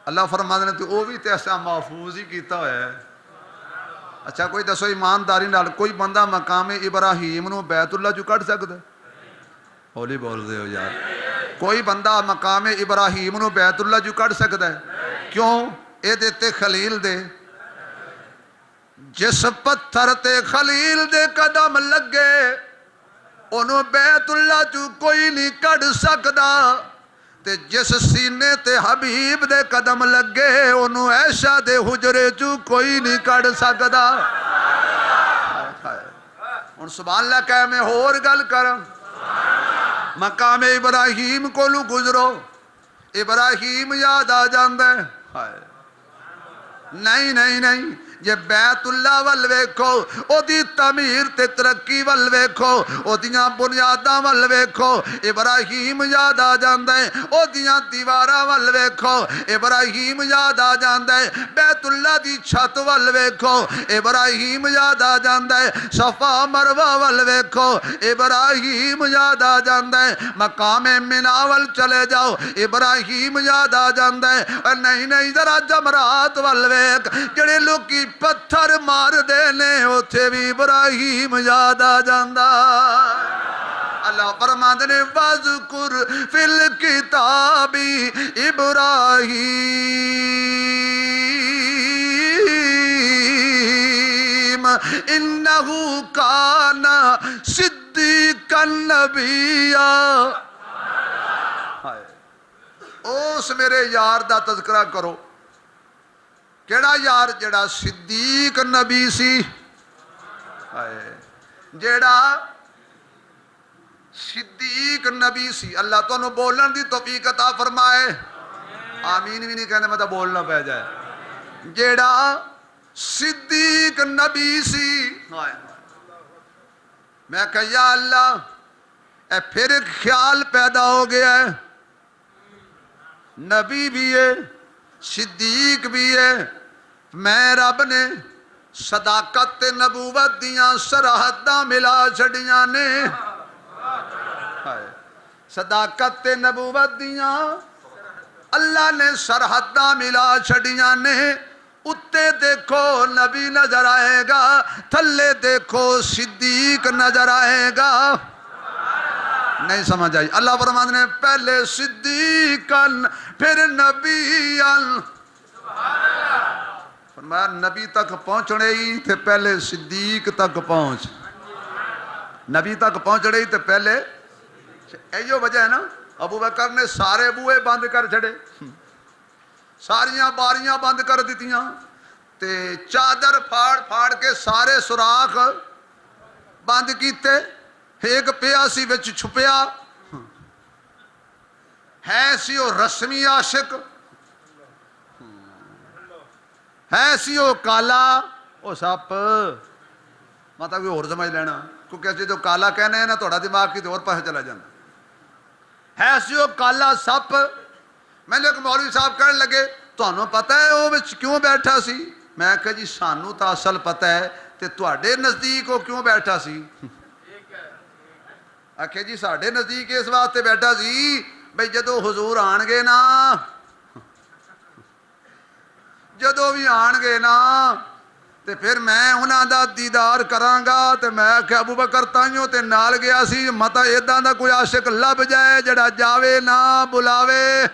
S1: اللہ فرمان نے تو وہ بھی تے ایسا محفوظ ہی کیتا ہوا ہے اچھا کوئی دسو ایمانداری نال کوئی بندہ مقام ابراہیم نو بیت اللہ جو کٹ سکتا ہے ہولی بول دے ہو یار کوئی بندہ مقام ابراہیم نو بیت اللہ جو کٹ سکتا ہے کیوں اے دیتے خلیل دے جس پتھر تے خلیل دے قدم لگے انہوں بیت اللہ جو کوئی نہیں کٹ سکتا تے جس سینے تے حبیب دے قدم لگے انہوں عائشہ دے حجرے جو کوئی نہیں کٹ سکتا ان سبحان اللہ کہے میں اور گل کرم مقام ابراہیم کو لو گزرو ابراہیم یاد آ جاندے نہیں نہیں نہیں جے بیت اللہ ول ویکھو او دی تعمیر تے ترقی ول ویکھو او دیاں بنیاداں ول ویکھو ابراہیم یاد آ جاندا ہے او دیاں دیواراں ول ویکھو ابراہیم یاد آ جاندا ہے بیت اللہ دی چھت ول ویکھو ابراہیم یاد آ جاندا ہے صفا مروہ ول ویکھو ابراہیم یاد آ جاندا ہے مقام منا ول چلے جاؤ ابراہیم یاد آ جاندا ہے اور نہیں ذرا جمرات ول ویکھ جڑے لوکی پتھر مار دینے اوتھے بھی ابراہیم یاد آ جاندا اللہ فرماندے نے وذکر فی الکتاب ابراہیم انہو کان صدیقا نبیا اس میرے یار دا تذکرہ کرو کیڑا یار جڑا صدیق نبی سی جڑا صدیق نبی سی اللہ تو انہوں بولن دی توفیق عطا فرمائے آمین بھی نہیں کہنے مطلب بولنا پہ جائے جڑا صدیق نبی سی میں کہا یا اللہ اے پھر ایک خیال پیدا ہو گیا ہے نبی بھی ہے صدیق بھی ہے میں رب نے صداقت نبوت دیاں سرحداں ملا چھڑیاں نے صداقت نبوت دیاں اللہ نے سرحداں ملا چھڑیاں نے اتے دیکھو نبی نظر آئے گا تھلے دیکھو صدیق نظر آئے گا نہیں سمجھ آئی اللہ فرماندے نے پہلے صدیقاً پھر نبیاً فرمایا نبی تک پہنچنے ہی تھے پہلے صدیق تک پہنچ نبی تک پہنچنے ہی تھے پہلے ایو وجہ ہے نا ابو بکر نے سارے بوئے بند کر چھڑے ساریاں باریاں بند کر دیتیاں تے چادر پھاڑ کے سارے سوراخ بند کیتے ایک پیاسی وچ چھپیا ہے سی او رسمی عاشق ہے سی او کالا او سپ مطلب کوئی اور سمجھ لینا کیونکہ اسی تو کالا کہنے ہیں نا تھوڑا دماغ کی تو اور پاسے چلا جانا ہے سی او کالا سپ میں نے ایک مولوی صاحب کہنے لگے تو انہوں پتہ ہے وہ کیوں بیٹھا سی میں کہا جی سانو تا اصل پتہ ہے تے تواڈے نزدیک وہ کیوں بیٹھا سی آکھے جی ساڑھے نزدیک اس واسطے بیٹھا سی بھئی جدو حضور آن گے نا جدو بھی آن گے نا تے پھر میں انہاں دا دیدار کران گا تے میں کہ ابو بکر تائیوں تے نال گیا سی متا ایداں دا کوئی عاشق لب جائے جڑا جاوے نا بلاوے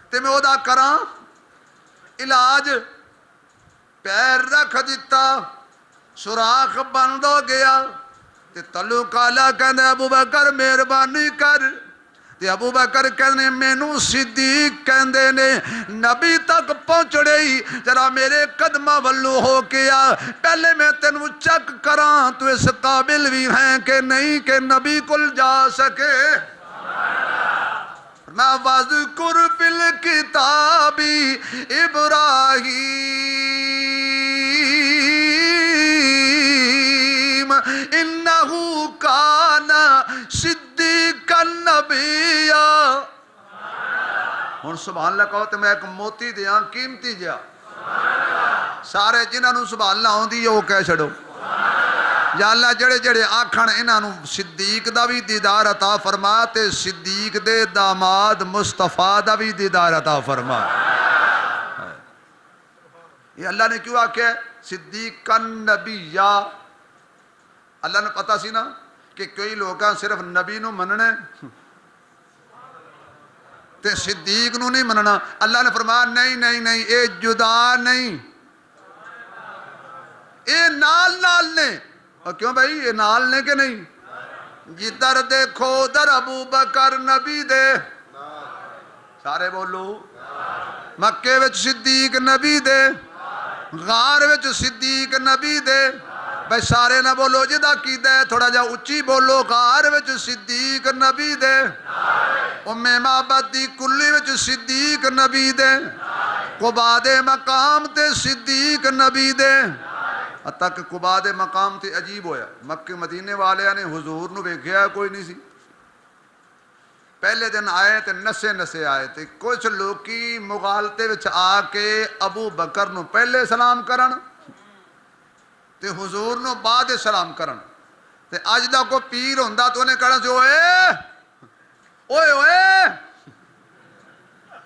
S1: تے میں او دا کراں علاج پیر رکھ دیتا سوراخ بند ہو گیا تے تلو کالا کہندے ابو بکر مہربانی کر تے ابو بکر کہندے مینوں صدیق کہندے نے نبی تک پہنچڑے ہی ذرا میرے قدمہ ولو ہو کے آ پہلے میں تینوں چیک کراں تو اس قابل بھی ہیں کہ نہیں کہ نبی کل جا سکے میں وذکر فی الکتاب ابراہیم انہو کان صدیقا نبیا ہن سبحان اللہ کہو تو میں ایک موتی دیاں قیمتی جا سارے جنہاں نو سبحان اللہ ہوندی وہ کہہ چھڑو یا اللہ جڑے جڑے آکھن انہاں نو صدیق دا بھی دیدار عطا فرما تے صدیق دے داماد مصطفیٰ دا بھی دیدار عطا فرما یہ اللہ نے کیوں آکھے صدیق نبیہ اللہ نے پتا سی نا کہ کوئی لوگاں صرف نبی نو مننے تے صدیق نو نہیں مننا اللہ نے فرمایا نہیں اے جدا نہیں اے نال نے اور کیوں بھائی یہ نال نے کہ نہیں جدھر دیکھو ادھر ابو بکر نبی دے سارے بولو مکے وچ صدیق نبی دے غار وچ صدیق نبی دے بھائی سارے نہ بولو جدا کی دے تھوڑا جا اچھی بولو غار وچ صدیق نبی دے ام معبد دی کلی وچ صدیق نبی دے قبا دے مقام تے صدیق نبی دے تک قبا دے مقام تے عجیب ہویا مکہ مدینے والے نے حضور نو ویکھیا کوئی نہیں سی پہلے دن آئے تے نسے نسے آئے تے کچھ لوکی مغالطے وچ آ کے ابو بکر نو پہلے سلام کرن تے حضور نو بعد سلام کرن تے اج دا کو پیر ہوندا تو انہیں کہنا سی اوئے اوئے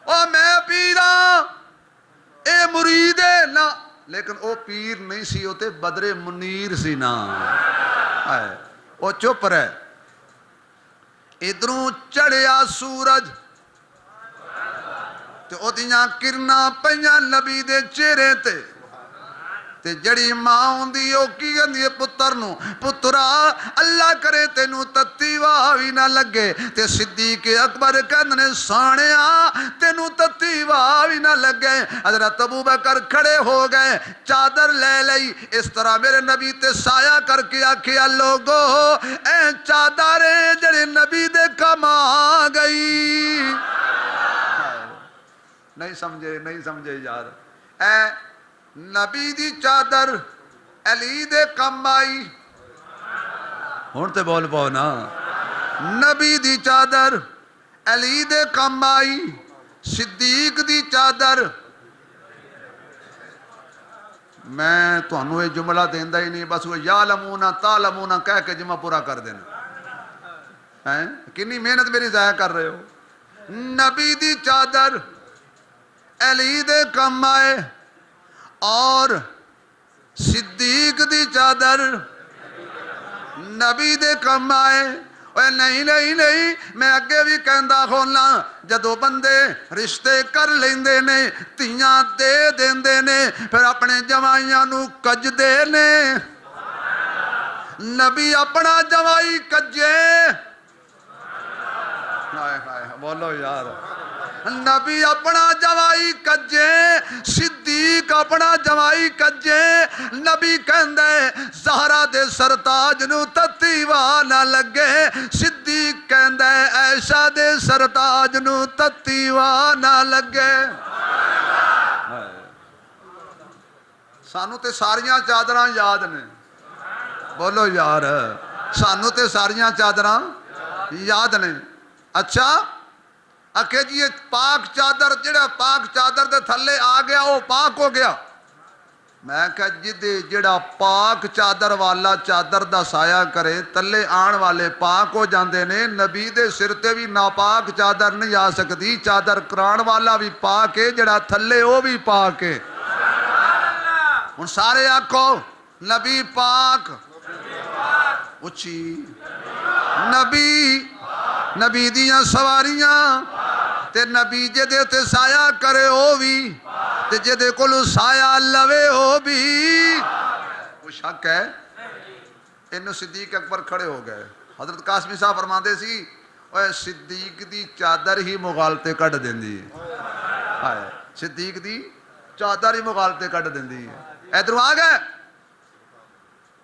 S1: او میں پیراں اے مرید ہے نا لیکن او پیر نہیں سی او تے بدر منیر سی نا او چپ رہے ادھروں چڑھیا سورج تے او دیاں کرنا پہیاں نبی دے چہرے تے جڑی ماں ہوندی او کی کہندی ہے پتر نو پترا اللہ کرے تینوں تتی واہ وی نہ لگے تے صدیق اکبر کہندے نے سانیا تینوں تتی واہ وی نہ لگے حضرت ابو بکر کھڑے ہو گئے چادر لے لئی اس طرح میرے نبی تے سایہ کر کے آکھیا لوگو اے چادر جڑے نبی دے کم آ گئی نہیں سمجھے یار اے نبی دی چادر علی دے کم آئی ہون تے بول پاؤ نا نبی دی چادر علی دے کم آئی صدیق دی چادر میں تو انہوں یہ جملہ دیندہ ہی نہیں بس وہ یا لمونا تا لمونا کہہ کے جمعہ پورا کر دینا کنی محنت میری ضائع کر رہے ہو نبی دی چادر علی دے کم آئے اور صدیق دی چادر نبی دے کم آئے اے نہیں میں اگے بھی کہندہ ہونا جدو بندے رشتے کر لیندے نے تیاں دے دیندے نے پھر اپنے جوائیاں نو کج دے نے نبی اپنا جوائی کجے بولو یار نبی اپنا جوائی کجے صدیق اپنا جوائی کجے نبی کہندے زہرا دے سرتاج نو تتی واہ نہ لگے صدیق کہندے عائشہ دے سرتاج نو تتی واہ نہ لگے سانو تے ساریاں چادراں یاد نے بولو یار سانو تے ساریاں چادراں یاد نے اچھا اکھے جی پاک چادر جڑا پاک چادر دے تھلے آ گیا وہ پاک ہو گیا میں کہا جڑا پاک چادر والا چادر دا سایہ کرے تلے آن والے پاک ہو جاندے نے نبی دے سر تے بھی ناپاک چادر نہیں آ سکتی چادر کران والا بھی پاک ہے جڑا تھلے وہ بھی پاک ہے ان سارے آکھو نبی پاک اچھی نبی دیاں سواریاں تے نبی جدے تے سایہ کرے ہو بھی تے جدے کلو سایہ لوے ہو بھی وہ شک ہے انہوں صدیق اکبر کھڑے ہو گئے حضرت قاسمی صاحب فرماندے سی اوہ صدیق دی چادر ہی مغالطے کٹ دیں دی صدیق دی چادر ہی مغالطے کٹ دیں دی ایدروں آ گئے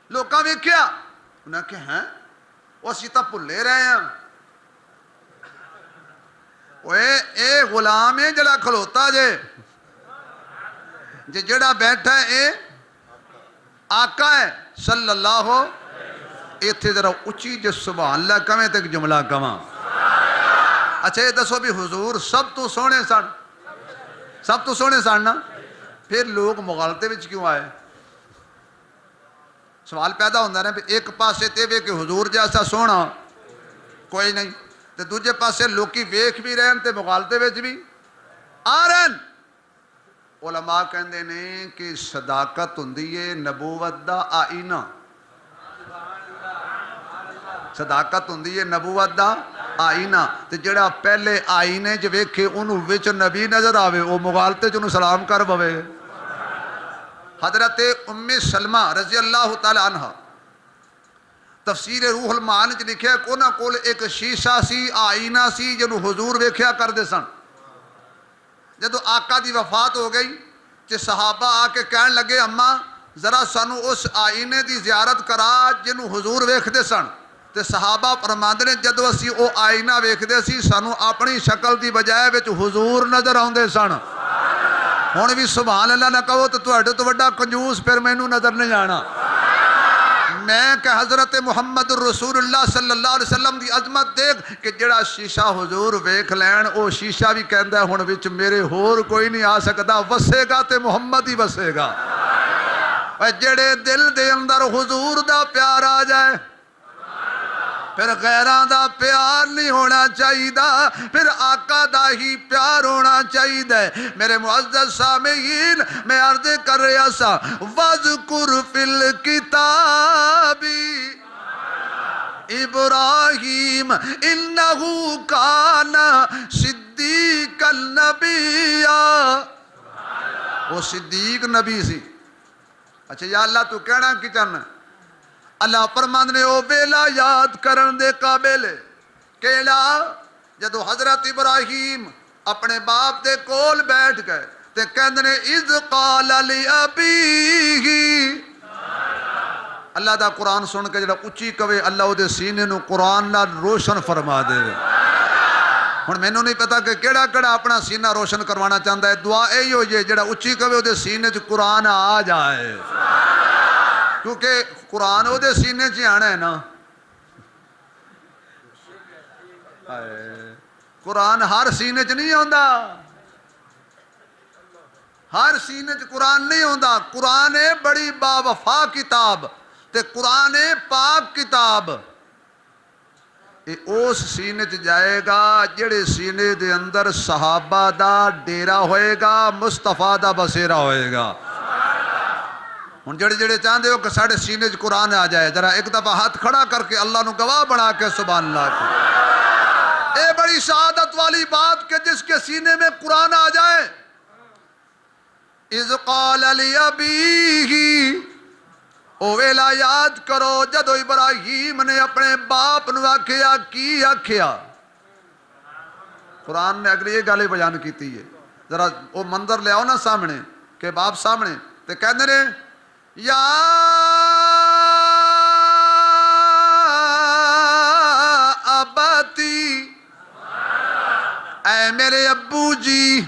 S1: لوکاں بھی کیا انہوں نے کہا ہیں وہ سیتا پلے رہے ہیں اے غلام ہے جڑا کھلوتا جے جڑا بیٹھا ہے اے آقا ہے صلی اللہ ایتھے ذرا اچھی جے سبحان اللہ کمیں تک جملہ کماں اچھا یہ دسو بھی حضور سب تو سونے سن نا پھر لوگ مغالطے وچ کیوں آئے سوال پیدا ہوندہ رہے ایک پاسے تے وے کہ حضور جیسا سونا کوئی نہیں تے دوجے پاسے لوکی ویکھ بھی رہن تے مغالطے وچ بھی آ رہن علماء کہندے نے کہ صداقت ہوندی ہے نبوت دا آئینہ صداقت ہوندی ہے نبوت دا آئینہ تے جڑا پہلے آئینے جو ویکھے انہوں وچ نبی نظر آوے وہ مغالطے جو انہوں سلام کر بوے حضرت ام سلمہ رضی اللہ تعالی عنہ تفسیر روح المعانی چ لکھیا کونا کول ایک شیشہ سی آئینہ سی جنہوں حضور ویکھیا کر دے سن جدو آقا دی وفات ہو گئی کہ صحابہ آ کے کہن لگے اماں ذرا سانو اس آئینے دی زیارت کرا جنہوں حضور ویکھ دے سن تے صحابہ فرماندے نے جدو اسی او آئینہ ویکھ دے سی سانو اپنی شکل دی بجائے وچ حضور نظر آندے سن ہن بھی سبحان اللہ نہ کہو تو تہاڈے تو وڈا کنجوس پھر مینوں نظر نہیں آنا۔ میں کہ حضرت محمد رسول اللہ صلی اللہ علیہ وسلم دی عظمت دیکھ کہ جڑا شیشہ حضور ویکھ لین او شیشہ بھی کہندا ہے ہن وچ میرے ہور کوئی نہیں آ سکدا، وسے گا تے محمد ہی وسے گا۔ جڑے دل دے اندر حضور دا پیار آ جائے پھر غیراں دا پیار نہیں ہونا چاہیدا، پھر آقا دا ہی پیار ہونا چاہیدا ہے۔ میرے معزز سامعین میں عرض کر رہا سا وَذْكُرْ فِي الْكِتَابِ ابراہیم انہو کان صدیق النبی، وہ صدیق نبی سی۔ اچھا یا اللہ تو کہنا کی چاہنا ہے؟ اللہ فرماندے نے او ویلا یاد کرن دے قابل ہے کیڑا جدو حضرت ابراہیم اپنے باپ دے کول بیٹھ گئے تے کہندے نے اذ قال لابیہ، اللہ دا قرآن سن کے جڑا اچھی کہے اللہ او دے سینے نو قرآن نال روشن فرما دے۔ ہن مینوں نہیں پتا کہ کیڑا کیڑا اپنا سینہ روشن کروانا چاہندا ہے، دعا یہی ہو جائے جڑا اچھی کہے او دے سینے چ قرآن آ جائے، کیونکہ قرآن او دے سینے چ آنا ہے نا۔ قرآن ہر سینے چ نہیں آندا، ہر سینے چ قرآن نہیں آندا۔ قرآن ہے بڑی با وفا کتاب تے قرآن پاک کتاب، یہ اس سینے چ جائے گا جڑے سینے دے اندر صحابہ دا ڈیرا ہوئے گا، مصطفیٰ دا بسیرا ہوئے گا۔ ہن جڑے جڑے چاہندے ہو کہ ساڑھے سینے چ قرآن آ جائے، ذرا ایک دفعہ ہاتھ کھڑا کر کے اللہ نو گواہ بنا کے سبحان اللہ کی۔ اے بڑی سعادت والی بات کہ جس کے سینے میں قرآن آ جائے۔ اذ قال لابیہ، او ویلا یاد کرو جدو ابراہیم نے اپنے باپ نو آکھیا کی آکھیا۔ قرآن نے اگلی یہ گل بیان کیتی ہے، ذرا وہ منظر لے آؤ نا سامنے کہ باپ سامنے تے کہندے نے یا اباتی، اے میرے ابو جی۔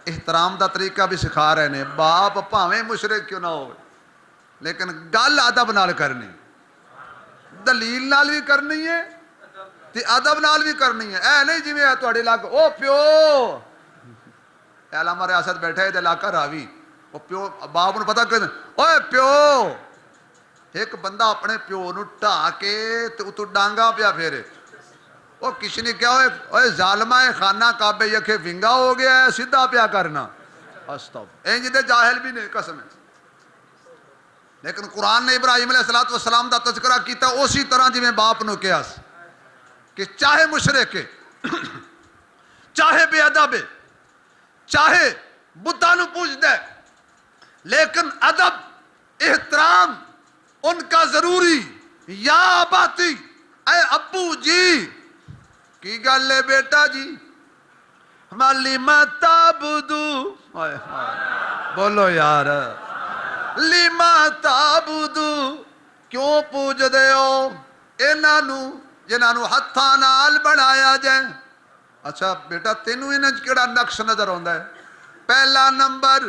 S1: احترام دا طریقہ بھی سکھا رہے ہیں، باپ پاویں مشرک کیوں نہ ہو لیکن گل ادب نال کرنی، دلیل نال بھی کرنی ہے تے ادب نال بھی کرنی ہے۔ اے نہیں جی میں تہاڈے علاقے او پیو علامہ ریاست بیٹھا ہے تے علاقہ راوی، او پیو باپ نو پتہ کہ اوے پیو، ایک بندہ اپنے پیو نو ٹھا کے تے اتو ڈانگا پیا پھیرے، او کسی نے کیا اوے ظالمہ خانہ کعبے یکھے ونگا ہو گیا ہے سیدھا پیا کرنا، استغفر، انج دے جاہل بھی نہیں قسم ہے۔ لیکن قرآن نے ابراہیم علیہ السلام دا تذکرہ کیتا اسی طرح جی میں باپ نو کیا کہ چاہے مشرک ہے، چاہے بے ادب ہے، چاہے بتاں نو پوچھ دے، لیکن ادب احترام ان کا ضروری۔ یا اباتی، اے ابو جی، کی گل ہے بیٹا جی، لِمَ تَعْبُدُ، بولو یار، لِمَ تَعْبُدُ، کیوں پوج دے ہو انہاں جنہاں ہتھاں نال بنایا جائے۔ اچھا بیٹا تینوں انہاں کیڑا نقش نظر آندا ہے؟ پہلا نمبر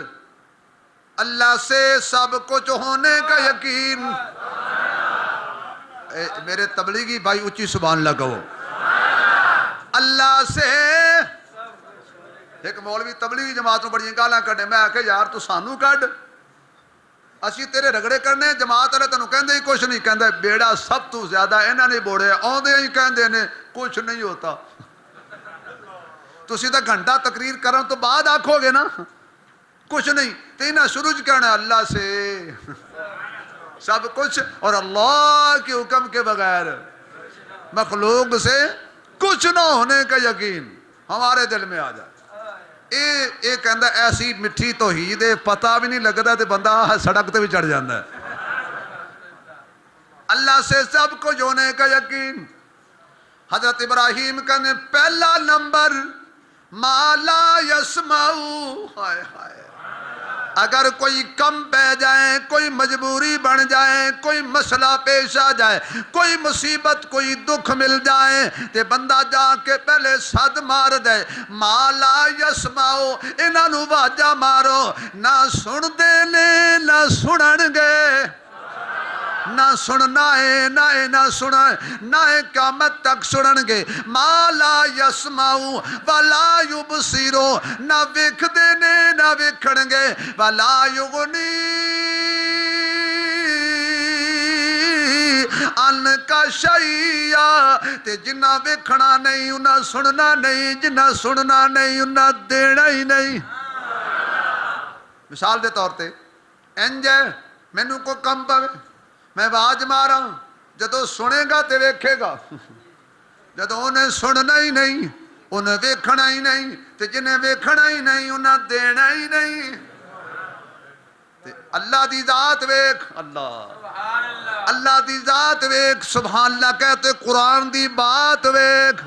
S1: اللہ سے سب کچھ ہونے کا یقین۔ میرے تبلیغی بھائی اچھی سبحان اللہ کہو۔ اللہ سے، ایک مولوی تبلیغی جماعت نو بڑی گالاں کڈے، میں آکھے یار تو سانو کڈ، اسی تیرے رگڑے کرنے، جماعت والے تینوں کہندے ہی کچھ نہیں، کہندا بیڑا سب تو زیادہ انہاں نے بوڑے آندے ہی کہندے نے کچھ نہیں ہوتا۔ تسی تا گھنٹہ تقریر کرن تو بعد آکھو گے نا کچھ نہیں، تو انہاں شروع کہنا اللہ سے سب کچھ، اور اللہ کے حکم کے بغیر مخلوق سے کچھ نہ ہونے کا یقین ہمارے دل میں آ جائے۔ اے کہندا ایسی مٹھی توحید ہے پتہ بھی نہیں لگتا تے بندہ سڑک تے بھی چڑھ جاتا ہے۔ اللہ سے سب کچھ ہونے کا یقین۔ حضرت ابراہیم کہنے پہلا نمبر ما لا یسمعو، ہائے ہائے، اگر کوئی کم پہ جائے، کوئی مجبوری بن جائے، کوئی مسئلہ پیش آ جائے، کوئی مصیبت کوئی دکھ مل جائے تے بندہ جا کے پہلے صد مار دے، ما لا یسمعو، انہاں نو واجہ مارو، نہ سن دے نے نہ سنن گے، نہ سننا ہے نہ سننا ہے، نہ قیامت تک سنن گے، ما لا یسمعو ولا یبصرو، نہ ویکھ دے نے نہ ویکھن گے، ولا یغنی ان کا شیعہ، تے جنہ ویکھنا نہیں انہاں سننا نہیں، جنہ سننا نہیں انہاں دینا ہی نہیں۔ مثال دے طور تے انج ہے، مینوں کو کم پوے میں آواز مارا، جدو سنے گا تے ویکھے گا، جدو انہیں سننا ہی نہیں انہیں ویکھنا ہی نہیں، تے جنہیں ویکھنا ہی نہیں انہیں دینا ہی نہیں۔ تے اللہ دی ذات ویکھ، اللہ دی ذات ویکھ، سبحان اللہ کہتے قرآن دی بات ویکھ۔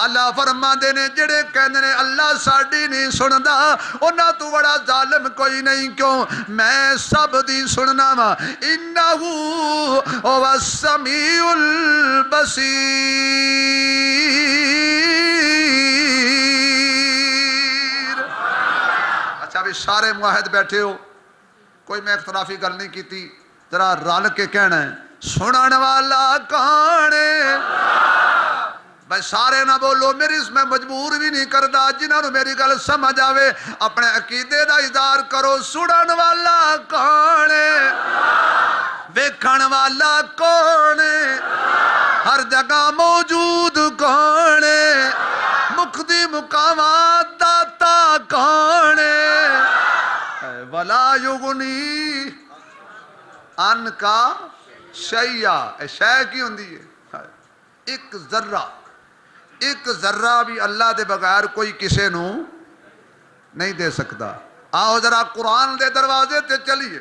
S1: اللہ فرما دے نے جڑے کہندے نے اللہ ساڈی نہیں سندا، انہاں تو بڑا ظالم کوئی نہیں، کیوں میں سب دی سننا وا، انہو هو السمیع البصیر۔ اچھا بھی سارے معاہد بیٹھے ہو، کوئی میں اختلافی گل نہیں کیتی، ذرا رل کے کہنا ہے سنن والا کون ہے؟ بھائی سارے نہ بولو، میری اس میں مجبور بھی نہیں کردا، جنہوں نے میری گل سمجھ آوے اپنے عقیدے دا اظہار کرو۔ سنن والا کون ہے؟ ویکھن والا کون ہے؟ ہر جگہ موجود کون ہے؟ مقدی مقامات داتا کون ہے؟ ولا یغنی ان کا شیعہ، شے کی ہوندی ہے ایک ذرہ، ایک ذرہ بھی اللہ دے بغیر کوئی کسے نو نہیں دے سکتا۔ آؤ ذرا قرآن دے دروازے تے چلیے،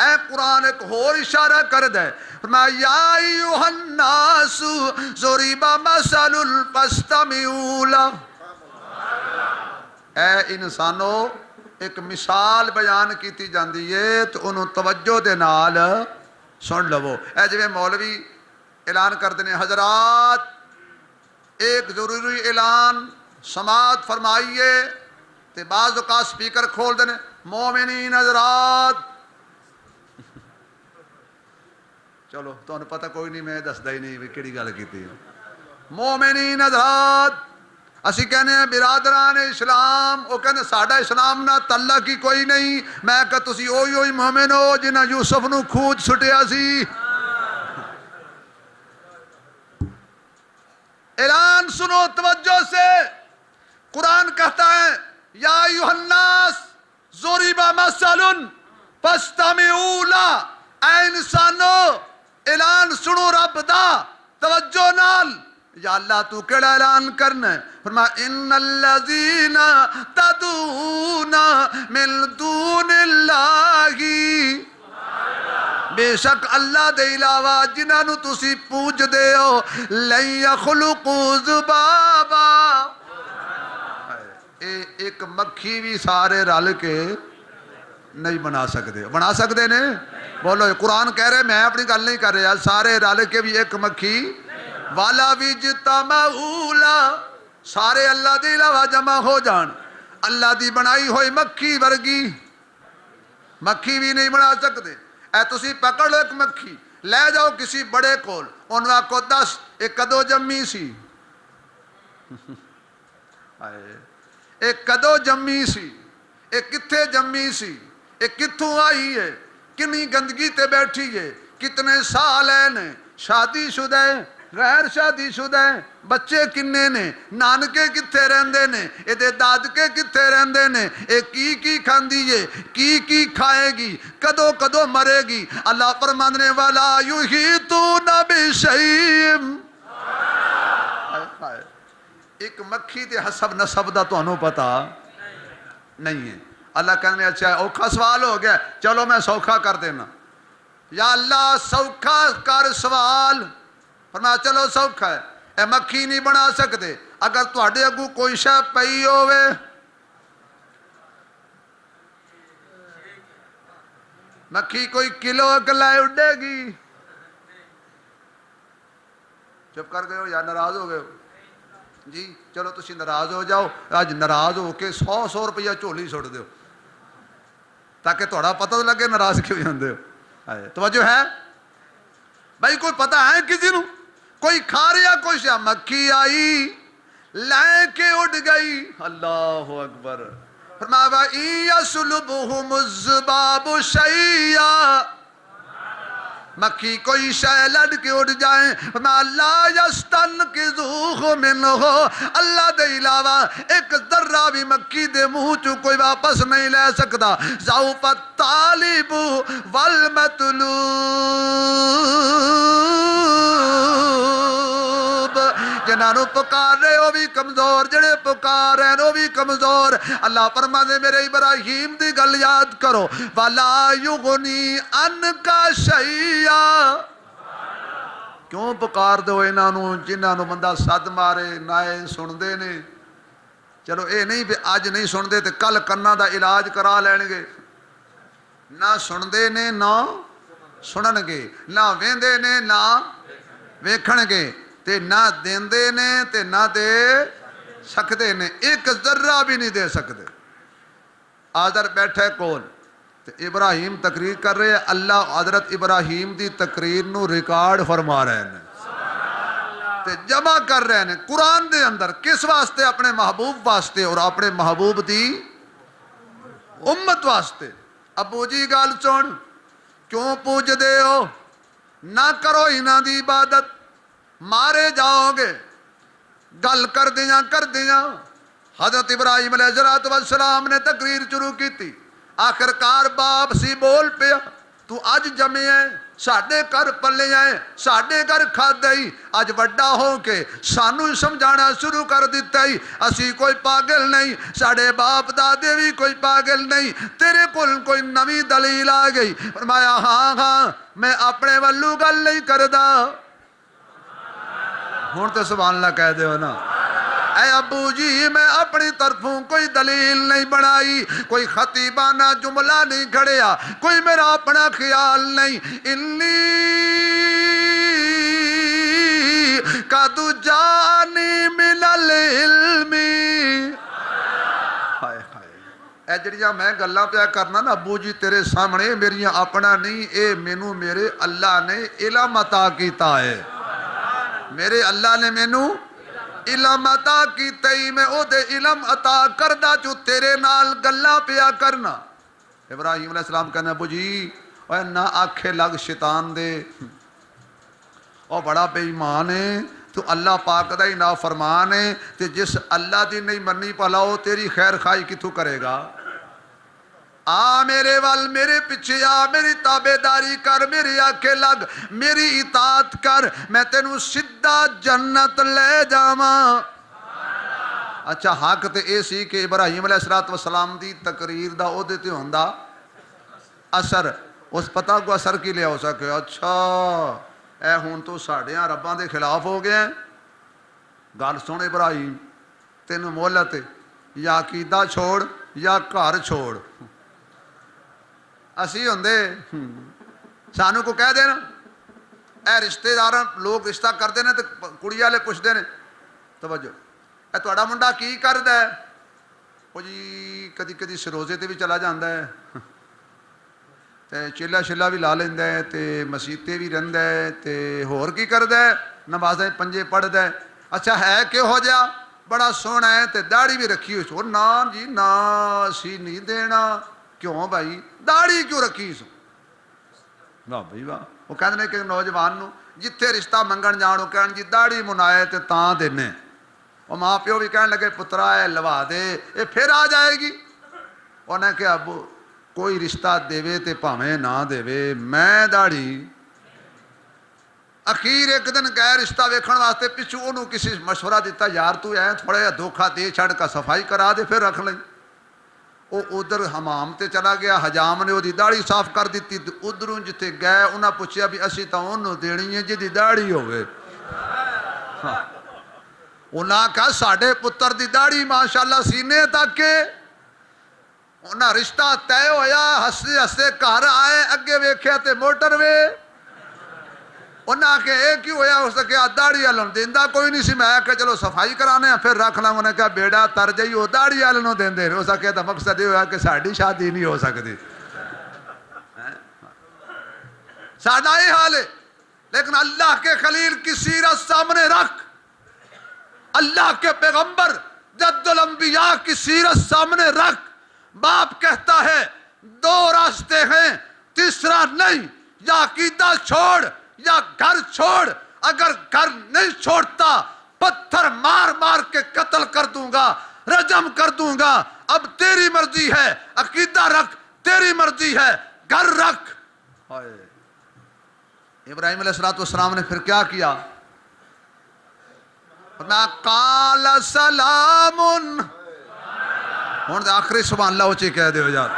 S1: اے قرآن ایک اور اشارہ کر دے، فرمایا یا ایوہ الناس ضرب مثل فاستمعوا لہ، اے انسانو ایک مثال بیان کیتی جاندی ہے تو انہوں توجہ دے نال سن لو۔ اے جو مولوی اعلان کر دینے، حضرات ایک ضروری اعلان سماعت فرمائیے، تے بعض اوقات سپیکر کھول دینے، مومنین حضرات، چلو تو انہوں پتہ کوئی نہیں، میں دس دا ہی نہیں بھی کیڑی گل کیتی ہے۔ مومنین حضرات، اسی کہنے ہیں برادران اسلام، وہ کہنے ساڑھا اسلام نہ تعلق کی کوئی نہیں، میں کہا تسی اوئی مومن ہو جنہ یوسف نو کھوج سٹیا سی۔ اعلان سنو توجہ سے، قرآن کہتا ہے یا ایوہ الناس ضرب مثل فاستمعوا لہ، اے انسانو اعلان سنو رب دا توجہ نال۔ یا اللہ تو کیڑا اعلان کرنا ہے؟ فرمایا ان الذین تدعون من دون اللہ، بے شک اللہ دے علاوہ جنہاں نو تسی پوج دے ہو، لن یخلقوا ذبابا، ایک مکھی بھی سارے رل کے نہیں بنا سکتے، بنا سکتے نے؟ بولو قرآن کہہ رہے، میں اپنی گل نہیں کر رہا، سارے رل کے بھی ایک مکھی والا وِجْتَمَعُوا لَهُ، سارے اللہ دے علاوہ جمع ہو جان، اللہ دی بنائی ہوئی مکھی ورگی مکھی بھی نہیں بنا سکتے۔ اے تسی پکڑ لو ایک مکھی، لے جاؤ کسی بڑے کول، انہوں کو دس ایک کدو جمی سی، ایک کدو جمی سی، ایک کتھے جمی سی، ایک کتھوں آئی ہے، کنی گندگی تے بیٹھی ہے، کتنے سال ہیں، شادی شدہ ہے، غیر شادی شدہ ہیں، بچے کنے نے، نانکے کتھے رہندے نے، ایدے دادکے کتھے رہندے نے، ایک کی کھاندی ہے، کی کھائے گی، کدو کدو مرے گی۔ اللہ فرمانے والا یحیطون بشیء، ایک مکھی تے حسب نسب دا تو انہوں پتا نہیں ہے۔ اللہ کہنے اچھا اوکھا سوال ہو گیا، چلو میں سوکھا کر دینا، یا اللہ سوکھا کر سوال، فرمایا چلو سوکھا ہے، اے مکھی نہیں بنا سکتے، اگر تواڈے اگوں کوئی شے پئی ہوئے مکھی کوئی کلو اکلائے اڈے گی؟ چپ کر گئے ہو یا ناراض ہو گئے ہو؟ جی چلو تسی ناراض ہو جاؤ، اج ناراض ہو کے 100 روپیہ جھولی سٹ دیو تاکہ تھوڑا پتہ تو لگے ناراض کیوں ہوندے ہو۔ توجہ ہے بھائی؟ کوئی پتہ ہے کسی نو؟ کوئی کھا رہا کوئی شا، مکھی آئی لے کے اڑ گئی۔ اللہ اکبر۔ فرمایا وَإِن يَسْلُبْهُمُ الذُّبَابُ شَيْئًا، مکھی کوئی شے لڑ کے اڑ جائیں، فرمایا لا يَسْتَنْقِذُوهُ مِنْهُ، اللہ دے علاوہ ایک ذرہ بھی مکھی دے منہ چوں کوئی واپس نہیں لے سکتا۔ ضعف الطالب والمطلوب، جنہاں نو پکار رہے ہو بھی کمزور، جڑے پکار رہے ہو بھی کمزور۔ اللہ فرما دے میرے ابراہیم دی گل یاد کرو، وَلَا يُغْنِي عَنْكَ شَيْئًا، کیوں پکار دو انہاں نو جنہاں نو بندہ صد مارے نہ سن دے نے؟ چلو اے نہیں بھی اج نہیں سن دے تے کل کناں دا علاج کرا لین گے، نہ سن دے نے نہ سنن گے، نہ ویندے نے نہ ویکھن گے، تے نہ دیندے نے تے نہ دے سکدے نے، ایک ذرہ بھی نہیں دے سکدے۔ آدر بیٹھے کون تے ابراہیم تقریر کر رہے ہیں، اللہ حضرت ابراہیم دی تقریر نو ریکارڈ فرما رہے ہیں تے جمع کر رہے ہیں قرآن دے اندر، کس واسطے؟ اپنے محبوب واسطے اور اپنے محبوب دی امت واسطے۔ ابو جی گل سن، کیوں پوج دے ہو؟ نہ کرو انہاں دی عبادت، مارے جاؤ گے۔ گل کر دیاں حضرت ابراہیم علیہ السلام نے تقریر شروع کی تھی، آخرکار باپ سی بول پیا، تو اج جمے ہے ساڈے گھر پلے آئے، ساڈے گھر کھادے ہی، اج وڈا ہو کے سانو سمجھانا شروع کر دیتا ہی، اسی کوئی پاگل نہیں، ساڈے باپ دادے بھی کوئی پاگل نہیں، تیرے کول کوئی نوی دلیل آ گئی؟ فرمایا ہاں میں اپنے ولو گل نہیں کردا۔ ہون تو سبحان اللہ کہہ دے ہو نا۔ اے ابو جی میں اپنی طرفوں کوئی دلیل نہیں بنائی، کوئی خطیبانہ جملہ نہیں کھڑیا، کوئی میرا اپنا خیال نہیں۔ انی قد جانی من العلم، ہائے ہائے، اے جڑیاں میں گلاں پیا کرنا نا ابو جی تیرے سامنے، میریاں اپنا نہیں، اے مینوں میرے اللہ نے علم عطا کیتا ہے، میرے اللہ نے مینوں علم عطا کیتا ہی، میں او دے علم عطا کردہ جو تیرے نال گلاں پیا کرنا۔ ابراہیم علیہ السلام کہنا ابو جی اوے نہ آکھے لگ شیطان دے، او بڑا بے ایمان ہے، تو اللہ پاک دا ہی نافرمان ہے، تے جس اللہ دی نہیں منی پلاؤ تیری خیر خواہی کتوں کرے گا؟ آ میرے وال، میرے پیچھے آ، میری تابعداری کر، میری آنکھیں لگ، میری اطاعت کر، میں تینوں سدھا جنت لے جاواں۔ اچھا حق تے اے سی کہ ابراہیم علیہ السلام دی تقریر دا او دے تے ہوندا اثر، اس پتہ کو اثر کی لیا ہو سکے؟ اچھا اے ہون تو ساڑیاں رباں دے خلاف ہو گئے ہیں۔ گل سن ابراہیم، تینوں مہلت ہے، یا عقیدہ چھوڑ یا گھر چھوڑ۔ اسی ہوندے سانو کو کہہ دینا، اے رشتے دار لوگ رشتہ کرتے ہیں تو کڑی والے پوچھتے ہیں، توجہ اے تہاڈا منڈا کی کردا ہے؟ وہ جی کدی کدی سروزے تے بھی چلا جاندا ہے، تے چیلا شیلا بھی لا لیندا ہے، تے مسیتے بھی رہندا ہے، تے ہور کی کردا ہے؟ نمازیں پنجے پڑھدا ہے۔ اچھا ہے کہو جا؟ بڑا سونا ہے تے داڑھی بھی رکھی ہوئی سو۔ نا جی نا اسی نہیں دینا۔ کیوں بھائی داڑھی کیوں رکھی سو؟ واہ بھائی واہ۔ وہ کہتے ہیں کہ نوجوان نو جتھے رشتہ منگن جانو کہن جی داڑھی منائے تے تاں دینے، وہ ماں پیو بھی کہنے لگے پترا ہے لوا دے، یہ پھر آ جائے گی۔ انہیں کہ ابو کوئی رشتہ دے تے پاویں نہ دے، میں داڑھی۔ اخیر ایک دن گئے رشتہ ویکھن واسطے، پچھو انہوں کسی مشورہ دیتا یار تو ہے تھوڑا جا دھوکھا دے چھڑ کا صفائی کرا دے پھر رکھ لیں۔ وہ ادھر حمام تے چلا گیا، حجام نے وہ دی داڑھی صاف کر دیتی، ادھروں جتے گئے انہاں پوچھیا بھی اسی تا انہوں دینی ہے جی دی داڑھی ہوئے۔ انہاں کہا ساڑھے پتر دی داڑھی ماشاءاللہ سینے تک کے، انہاں رشتہ طے ہویا، ہستے ہستے گھر آئے، اگے ویکھیا تے موٹر وے، انہاں کہ اے کی ہویا؟ اس نے کہا داڑھی والوں دیندا کوئی نہیں سی، میں کہ چلو صفائی کرانے ہیں پھر رکھ لاں۔ انہوں نے کہا بیڑا تر جائی، وہ داڑھی والوں دیندے، اس نے کہا مقصد یہ ہوا کہ ساڈی شادی نہیں ہو سکتی، ساڈا یہ حال ہے۔ لیکن اللہ کے خلیل کی سیرت سامنے رکھ، اللہ کے پیغمبر جد الانبیاء کی سیرت سامنے رکھ، باپ کہتا ہے دو راستے ہیں، تیسرا نہیں، یا عقیدہ چھوڑ یا گھر چھوڑ، اگر گھر نہیں چھوڑتا پتھر مار مار کے قتل کر دوں گا، رجم کر دوں گا، اب تیری مرضی ہے، عقیدہ رکھ، تیری مرضی ہے، گھر رکھ۔ ابراہیم علیہ السلام نے پھر کیا کیا؟ فرمایا قال سلام، ہوں آخری سبحان اللہ اچھی کہہ دے ہو یار،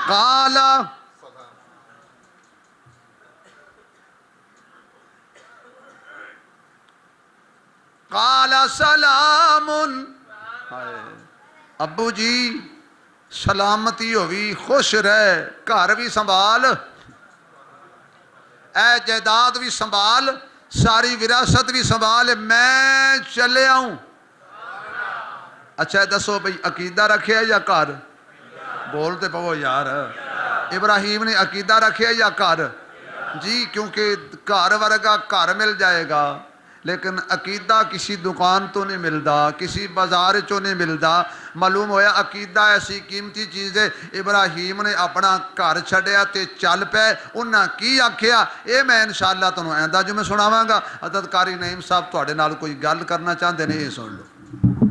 S1: قال قال سلام، ابو جی سلامتی ہوگی، خوش رہ، گھر بھی سنبھال، اے جائیداد بھی سنبھال، ساری وراثت بھی سنبھال، میں چلے آؤں۔ اچھا دسو بھئی عقیدہ رکھے یا گھر؟ بولتے پو یار، ابراہیم نے عقیدہ رکھے یا گھر؟ جی کیونکہ گھر ورگا گھر مل جائے گا، لیکن عقیدہ کسی دکان تو نہیں ملتا، کسی بازار چو نہیں ملتا۔ معلوم ہویا عقیدہ ایسی قیمتی چیز ہے، ابراہیم نے اپنا گھر چھڈیا تے چل پے۔ انہاں کی آکھیا اے میں انشاءاللہ تنوں آئندہ جو میں سناواں گا۔ حضرت قاری نعیم صاحب تواڈے نال کوئی گل کرنا چاہندے نے، یہ سن لو۔